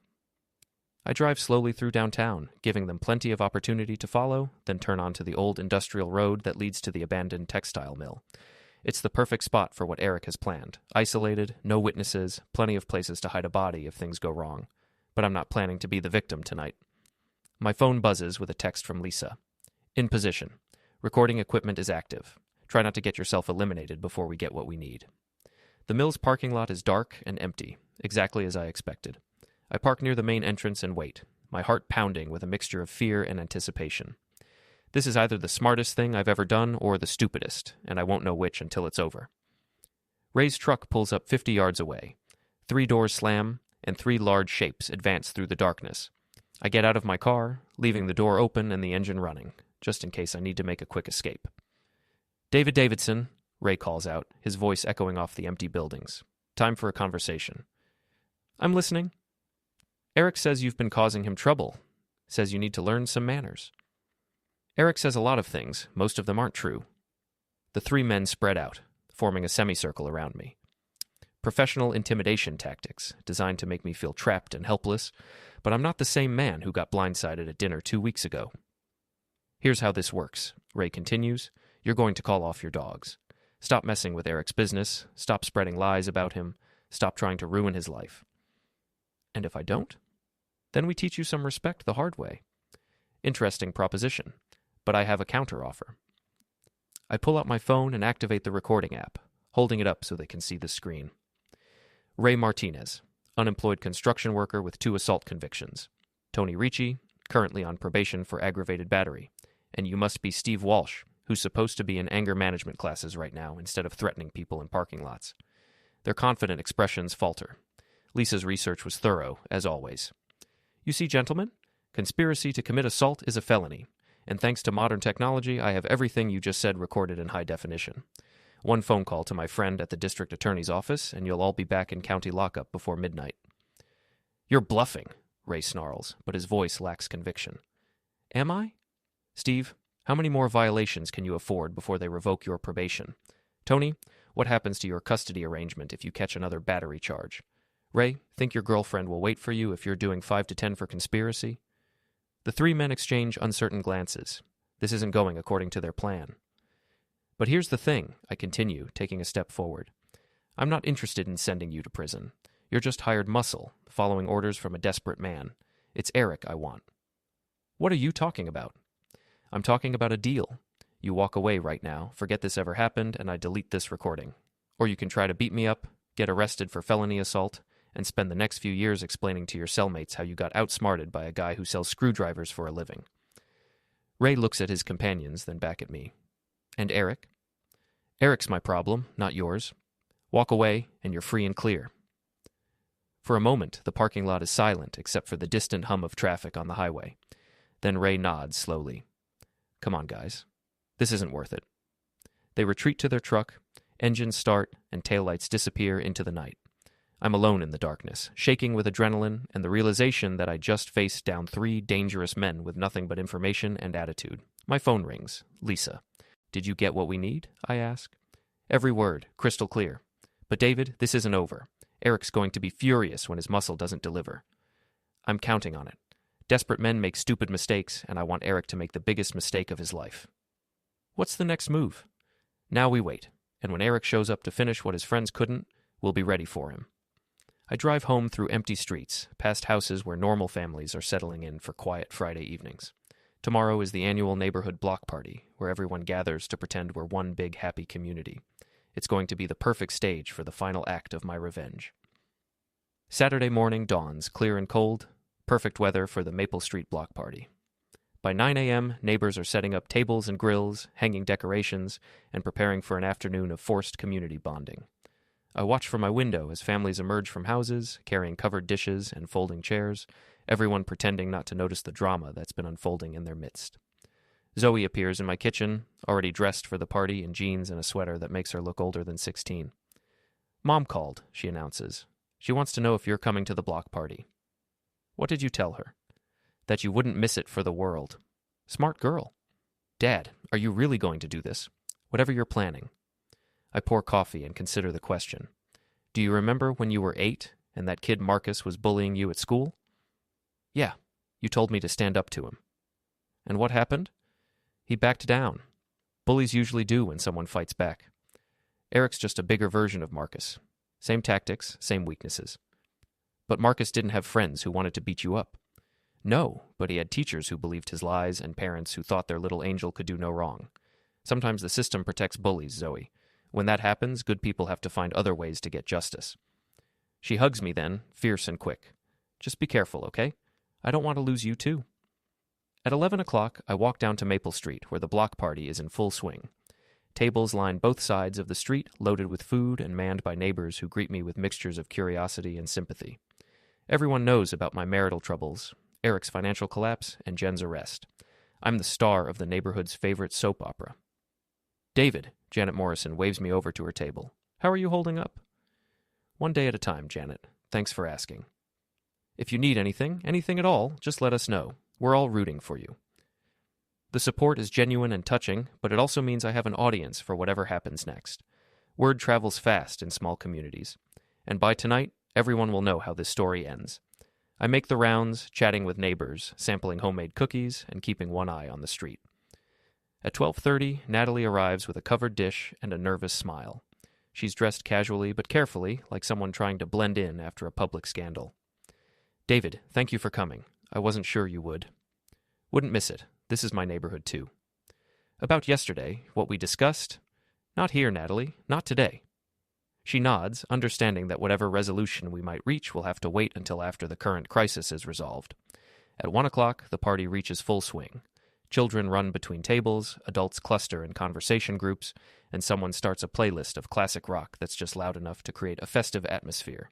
I drive slowly through downtown, giving them plenty of opportunity to follow, then turn onto the old industrial road that leads to the abandoned textile mill. It's the perfect spot for what Eric has planned. Isolated, no witnesses, plenty of places to hide a body if things go wrong. But I'm not planning to be the victim tonight. My phone buzzes with a text from Lisa. In position. Recording equipment is active. Try not to get yourself eliminated before we get what we need. The mill's parking lot is dark and empty, exactly as I expected. I park near the main entrance and wait, my heart pounding with a mixture of fear and anticipation. This is either the smartest thing I've ever done or the stupidest, and I won't know which until it's over. Ray's truck pulls up 50 yards away. 3 doors slam, and 3 large shapes advance through the darkness. I get out of my car, leaving the door open and the engine running, just in case I need to make a quick escape. David Davidson, Ray calls out, his voice echoing off the empty buildings. Time for a conversation. I'm listening. Eric says you've been causing him trouble. Says you need to learn some manners. Eric says a lot of things, most of them aren't true. The 3 men spread out, forming a semicircle around me. Professional intimidation tactics, designed to make me feel trapped and helpless, but I'm not the same man who got blindsided at dinner 2 weeks ago. Here's how this works, Ray continues. You're going to call off your dogs. Stop messing with Eric's business. Stop spreading lies about him. Stop trying to ruin his life. And if I don't? Then we teach you some respect the hard way. Interesting proposition, but I have a counteroffer. I pull out my phone and activate the recording app, holding it up so they can see the screen. Ray Martinez, unemployed construction worker with 2 assault convictions. Tony Ricci, currently on probation for aggravated battery. And you must be Steve Walsh, who's supposed to be in anger management classes right now instead of threatening people in parking lots. Their confident expressions falter. Lisa's research was thorough, as always. You see, gentlemen, conspiracy to commit assault is a felony, and thanks to modern technology, I have everything you just said recorded in high definition. 1 phone call to my friend at the district attorney's office, and you'll all be back in county lockup before midnight. You're bluffing, Ray snarls, but his voice lacks conviction. Am I? Steve, how many more violations can you afford before they revoke your probation? Tony, what happens to your custody arrangement if you catch another battery charge? Ray, think your girlfriend will wait for you if you're doing 5 to 10 for conspiracy? The 3 men exchange uncertain glances. This isn't going according to their plan. But here's the thing, I continue, taking a step forward. I'm not interested in sending you to prison. You're just hired muscle, following orders from a desperate man. It's Eric I want. What are you talking about? I'm talking about a deal. You walk away right now, forget this ever happened, and I delete this recording. Or you can try to beat me up, get arrested for felony assault, and spend the next few years explaining to your cellmates how you got outsmarted by a guy who sells screwdrivers for a living. Ray looks at his companions, then back at me. And Eric? Eric's my problem, not yours. Walk away, and you're free and clear. For a moment, the parking lot is silent except for the distant hum of traffic on the highway. Then Ray nods slowly. Come on, guys. This isn't worth it. They retreat to their truck, engines start, and taillights disappear into the night. I'm alone in the darkness, shaking with adrenaline and the realization that I just faced down 3 dangerous men with nothing but information and attitude. My phone rings. Lisa. "Did you get what we need?" I ask. Every word, crystal clear. "But David, this isn't over. Eric's going to be furious when his muscle doesn't deliver." I'm counting on it. Desperate men make stupid mistakes, and I want Eric to make the biggest mistake of his life. What's the next move? Now we wait, and when Eric shows up to finish what his friends couldn't, we'll be ready for him. I drive home through empty streets, past houses where normal families are settling in for quiet Friday evenings. Tomorrow is the annual neighborhood block party, where everyone gathers to pretend we're one big happy community. It's going to be the perfect stage for the final act of my revenge. Saturday morning dawns, clear and cold, perfect weather for the Maple Street block party. By 9 a.m., neighbors are setting up tables and grills, hanging decorations, and preparing for an afternoon of forced community bonding. I watch from my window as families emerge from houses, carrying covered dishes and folding chairs, everyone pretending not to notice the drama that's been unfolding in their midst. Zoe appears in my kitchen, already dressed for the party in jeans and a sweater that makes her look older than 16. "Mom called," she announces. "She wants to know if you're coming to the block party." "What did you tell her?" "That you wouldn't miss it for the world." "Smart girl." "Dad, are you really going to do this?" "Whatever you're planning." I pour coffee and consider the question. "Do you remember when you were 8 and that kid Marcus was bullying you at school?" "Yeah, you told me to stand up to him." "And what happened?" "He backed down. Bullies usually do when someone fights back. Eric's just a bigger version of Marcus. Same tactics, same weaknesses." "But Marcus didn't have friends who wanted to beat you up." "No, but he had teachers who believed his lies and parents who thought their little angel could do no wrong. Sometimes the system protects bullies, Zoe. When that happens, good people have to find other ways to get justice." She hugs me then, fierce and quick. "Just be careful, okay? I don't want to lose you too." At 11 o'clock, I walk down to Maple Street, where the block party is in full swing. Tables line both sides of the street, loaded with food and manned by neighbors who greet me with mixtures of curiosity and sympathy. Everyone knows about my marital troubles, Eric's financial collapse, and Jen's arrest. I'm the star of the neighborhood's favorite soap opera. "David," Janet Morrison waves me over to her table. "How are you holding up?" "One day at a time, Janet. Thanks for asking." "If you need anything at all, just let us know. We're all rooting for you." The support is genuine and touching, but it also means I have an audience for whatever happens next. Word travels fast in small communities. And by tonight, everyone will know how this story ends. I make the rounds, chatting with neighbors, sampling homemade cookies, and keeping one eye on the street. At 12:30, Natalie arrives with a covered dish and a nervous smile. She's dressed casually but carefully, like someone trying to blend in after a public scandal. "David, thank you for coming. I wasn't sure you would." "Wouldn't miss it. This is my neighborhood too." "About yesterday, what we discussed?" "Not here, Natalie. Not today." She nods, understanding that whatever resolution we might reach will have to wait until after the current crisis is resolved. At 1 o'clock, the party reaches full swing. Children run between tables, adults cluster in conversation groups, and someone starts a playlist of classic rock that's just loud enough to create a festive atmosphere.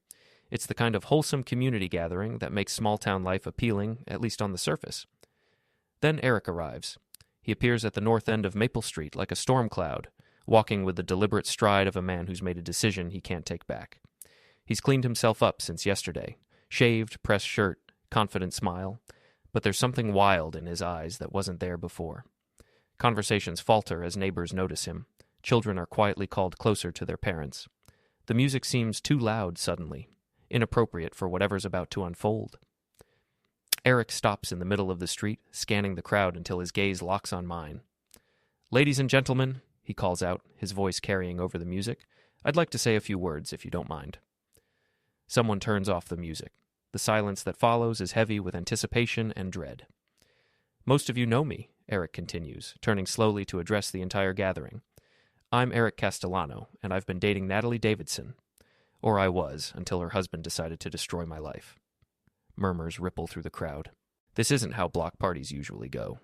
It's the kind of wholesome community gathering that makes small-town life appealing, at least on the surface. Then Eric arrives. He appears at the north end of Maple Street like a storm cloud, walking with the deliberate stride of a man who's made a decision he can't take back. He's cleaned himself up since yesterday. Shaved, pressed shirt, confident smile. But there's something wild in his eyes that wasn't there before. Conversations falter as neighbors notice him. Children are quietly called closer to their parents. The music seems too loud suddenly, inappropriate for whatever's about to unfold. Eric stops in the middle of the street, scanning the crowd until his gaze locks on mine. "Ladies and gentlemen," he calls out, his voice carrying over the music, "I'd like to say a few words, if you don't mind." Someone turns off the music. The silence that follows is heavy with anticipation and dread. "Most of you know me," Eric continues, turning slowly to address the entire gathering. "I'm Eric Castellano, and I've been dating Natalie Davidson. Or I was, until her husband decided to destroy my life." Murmurs ripple through the crowd. This isn't how block parties usually go.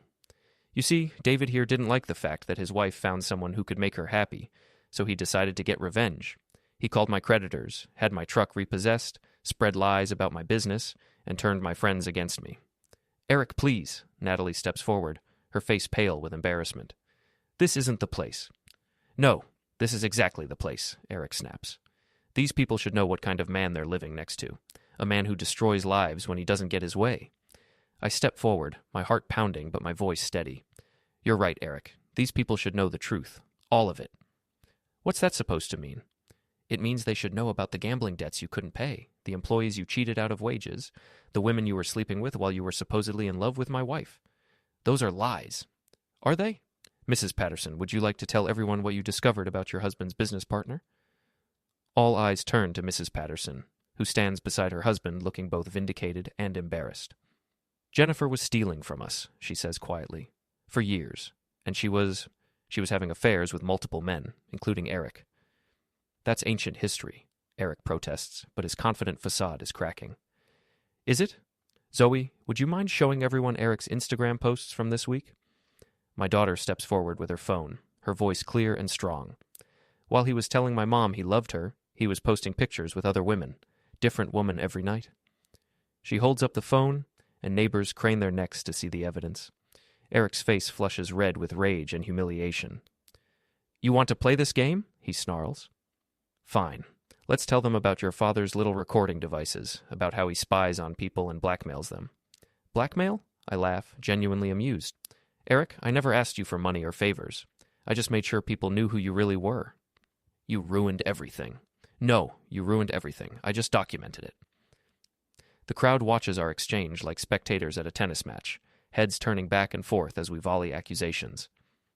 You see, David here didn't like the fact that his wife found someone who could make her happy, so he decided to get revenge. He called my creditors, had my truck repossessed, spread lies about my business, and turned my friends against me. "Eric, please." Natalie steps forward, her face pale with embarrassment. "This isn't the place." No, this is exactly the place, Eric snaps. These people should know what kind of man they're living next to. A man who destroys lives when he doesn't get his way. I step forward, my heart pounding but my voice steady. You're right, Eric. These people should know the truth. All of it. What's that supposed to mean? It means they should know about the gambling debts you couldn't pay, the employees you cheated out of wages, the women you were sleeping with while you were supposedly in love with my wife. Those are lies. Are they? Mrs. Patterson, would you like to tell everyone what you discovered about your husband's business partner? All eyes turn to Mrs. Patterson, who stands beside her husband looking both vindicated and embarrassed. Jennifer was stealing from us, she says quietly, for years, and she was having affairs with multiple men, including Eric. That's ancient history, Eric protests, but his confident facade is cracking. Is it? Zoe, would you mind showing everyone Eric's Instagram posts from this week? My daughter steps forward with her phone, her voice clear and strong. While he was telling my mom he loved her, he was posting pictures with other women, different woman every night. She holds up the phone, and neighbors crane their necks to see the evidence. Eric's face flushes red with rage and humiliation. You want to play this game? He snarls. Fine. Let's tell them about your father's little recording devices, about how he spies on people and blackmails them. Blackmail? I laugh, genuinely amused. Eric, I never asked you for money or favors. I just made sure people knew who you really were. You ruined everything. No, you ruined everything. I just documented it. The crowd watches our exchange like spectators at a tennis match, heads turning back and forth as we volley accusations.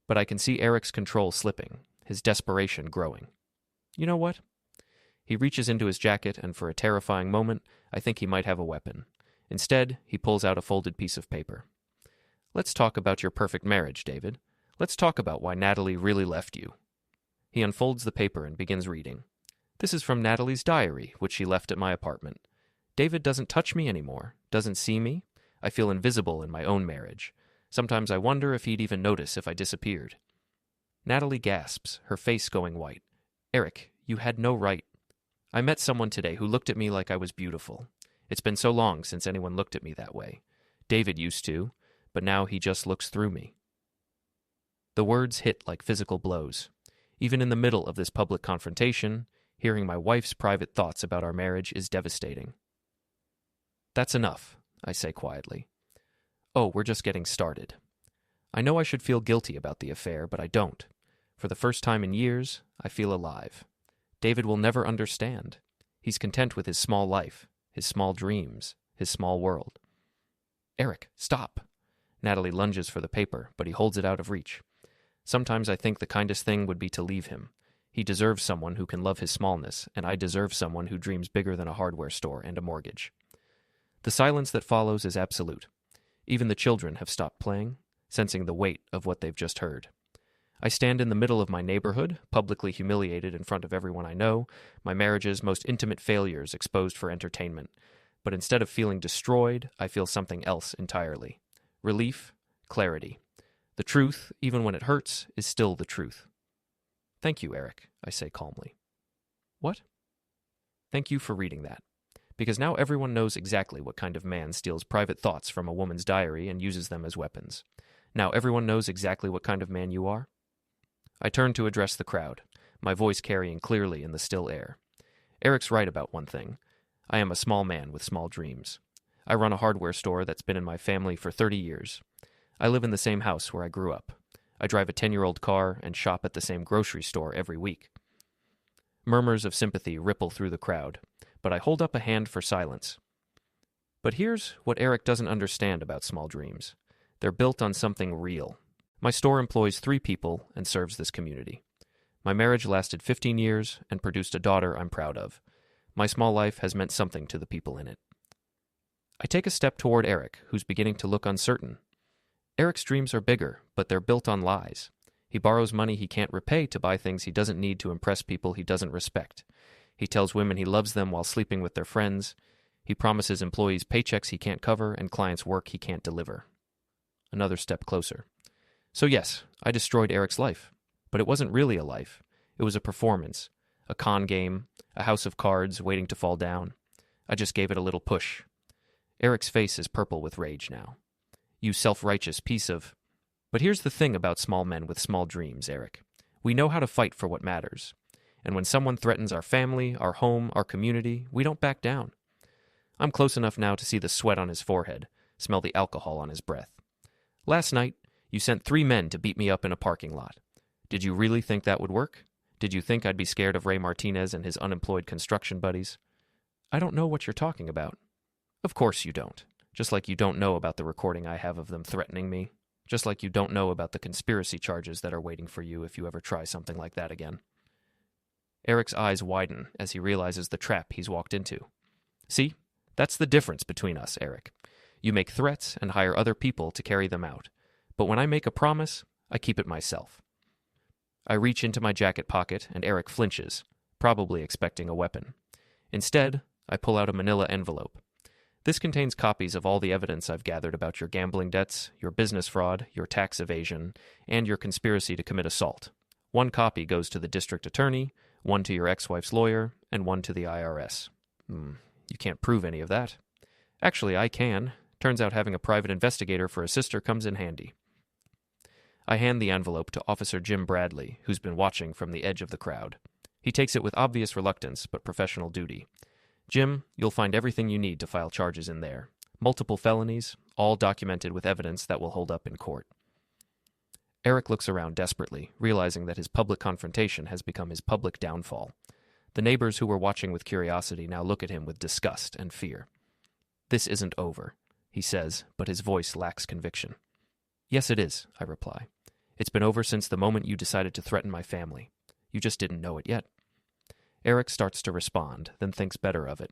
But I can see Eric's control slipping, his desperation growing. You know what? He reaches into his jacket, and for a terrifying moment, I think he might have a weapon. Instead, he pulls out a folded piece of paper. Let's talk about your perfect marriage, David. Let's talk about why Natalie really left you. He unfolds the paper and begins reading. This is from Natalie's diary, which she left at my apartment. David doesn't touch me anymore, doesn't see me. I feel invisible in my own marriage. Sometimes I wonder if he'd even notice if I disappeared. Natalie gasps, her face going white. Eric, you had no right. I met someone today who looked at me like I was beautiful. It's been so long since anyone looked at me that way. David used to, but now he just looks through me. The words hit like physical blows. Even in the middle of this public confrontation, hearing my wife's private thoughts about our marriage is devastating. That's enough, I say quietly. Oh, we're just getting started. I know I should feel guilty about the affair, but I don't. For the first time in years, I feel alive. David will never understand. He's content with his small life, his small dreams, his small world. Eric, stop. Natalie lunges for the paper, but he holds it out of reach. Sometimes I think the kindest thing would be to leave him. He deserves someone who can love his smallness, and I deserve someone who dreams bigger than a hardware store and a mortgage. The silence that follows is absolute. Even the children have stopped playing, sensing the weight of what they've just heard. I stand in the middle of my neighborhood, publicly humiliated in front of everyone I know, my marriage's most intimate failures exposed for entertainment. But instead of feeling destroyed, I feel something else entirely. Relief, clarity. The truth, even when it hurts, is still the truth. Thank you, Eric, I say calmly. What? Thank you for reading that. Because now everyone knows exactly what kind of man steals private thoughts from a woman's diary and uses them as weapons. Now everyone knows exactly what kind of man you are. I turn to address the crowd, my voice carrying clearly in the still air. Eric's right about one thing. I am a small man with small dreams. I run a hardware store that's been in my family for 30 years. I live in the same house where I grew up. I drive a 10-year-old car and shop at the same grocery store every week. Murmurs of sympathy ripple through the crowd, but I hold up a hand for silence. But here's what Eric doesn't understand about small dreams. They're built on something real. My store employs 3 people and serves this community. My marriage lasted 15 years and produced a daughter I'm proud of. My small life has meant something to the people in it. I take a step toward Eric, who's beginning to look uncertain. Eric's dreams are bigger, but they're built on lies. He borrows money he can't repay to buy things he doesn't need to impress people he doesn't respect. He tells women he loves them while sleeping with their friends. He promises employees paychecks he can't cover and clients work he can't deliver. Another step closer. So yes, I destroyed Eric's life. But it wasn't really a life. It was a performance, a con game, a house of cards waiting to fall down. I just gave it a little push. Eric's face is purple with rage now. You self-righteous piece of... But here's the thing about small men with small dreams, Eric. We know how to fight for what matters. And when someone threatens our family, our home, our community, we don't back down. I'm close enough now to see the sweat on his forehead, smell the alcohol on his breath. Last night, you sent 3 men to beat me up in a parking lot. Did you really think that would work? Did you think I'd be scared of Ray Martinez and his unemployed construction buddies? I don't know what you're talking about. Of course you don't. Just like you don't know about the recording I have of them threatening me. Just like you don't know about the conspiracy charges that are waiting for you if you ever try something like that again. Eric's eyes widen as he realizes the trap he's walked into. See? That's the difference between us, Eric. You make threats and hire other people to carry them out. But when I make a promise, I keep it myself. I reach into my jacket pocket and Eric flinches, probably expecting a weapon. Instead, I pull out a manila envelope. This contains copies of all the evidence I've gathered about your gambling debts, your business fraud, your tax evasion, and your conspiracy to commit assault. 1 copy goes to the district attorney, 1 to your ex-wife's lawyer, and 1 to the IRS. You can't prove any of that. Actually, I can. Turns out having a private investigator for a sister comes in handy. I hand the envelope to Officer Jim Bradley, who's been watching from the edge of the crowd. He takes it with obvious reluctance, but professional duty. Jim, you'll find everything you need to file charges in there. Multiple felonies, all documented with evidence that will hold up in court. Eric looks around desperately, realizing that his public confrontation has become his public downfall. The neighbors who were watching with curiosity now look at him with disgust and fear. This isn't over, he says, but his voice lacks conviction. Yes, it is, I reply. It's been over since the moment you decided to threaten my family. You just didn't know it yet. Eric starts to respond, then thinks better of it.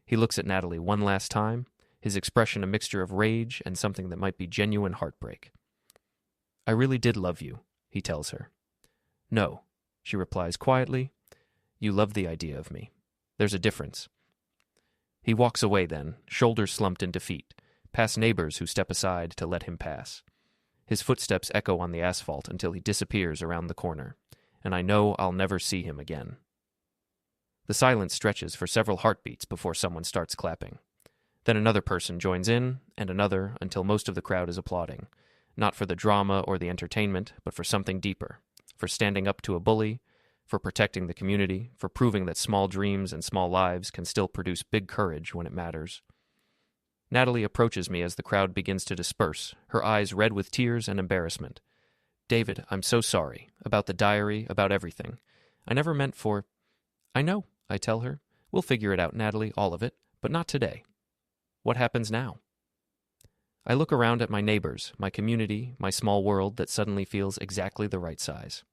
He looks at Natalie one last time, his expression a mixture of rage and something that might be genuine heartbreak. I really did love you, he tells her. No, she replies quietly. You love the idea of me. There's a difference. He walks away then, shoulders slumped in defeat, past neighbors who step aside to let him pass. His footsteps echo on the asphalt until he disappears around the corner, and I know I'll never see him again. The silence stretches for several heartbeats before someone starts clapping. Then another person joins in, and another, until most of the crowd is applauding, not for the drama or the entertainment, but for something deeper, for standing up to a bully, for protecting the community, for proving that small dreams and small lives can still produce big courage when it matters. Natalie approaches me as the crowd begins to disperse, her eyes red with tears and embarrassment. David, I'm so sorry. About the diary, about everything. I never meant for... I know, I tell her. We'll figure it out, Natalie, all of it, but not today. What happens now? I look around at my neighbors, my community, my small world that suddenly feels exactly the right size.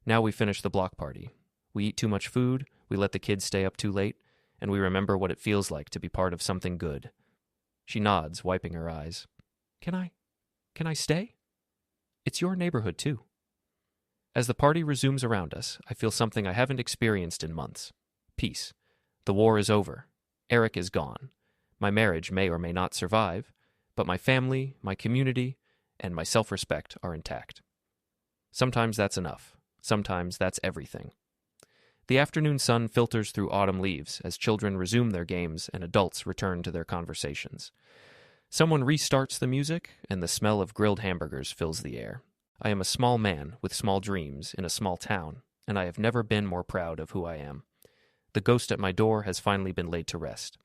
Now we finish the block party. We eat too much food, we let the kids stay up too late, and we remember what it feels like to be part of something good. She nods, wiping her eyes. Can I stay? It's your neighborhood, too. As the party resumes around us, I feel something I haven't experienced in months. Peace. The war is over. Eric is gone. My marriage may or may not survive, but my family, my community, and my self-respect are intact. Sometimes that's enough. Sometimes that's everything. The afternoon sun filters through autumn leaves as children resume their games and adults return to their conversations. Someone restarts the music, and the smell of grilled hamburgers fills the air. I am a small man with small dreams in a small town, and I have never been more proud of who I am. The ghost at my door has finally been laid to rest.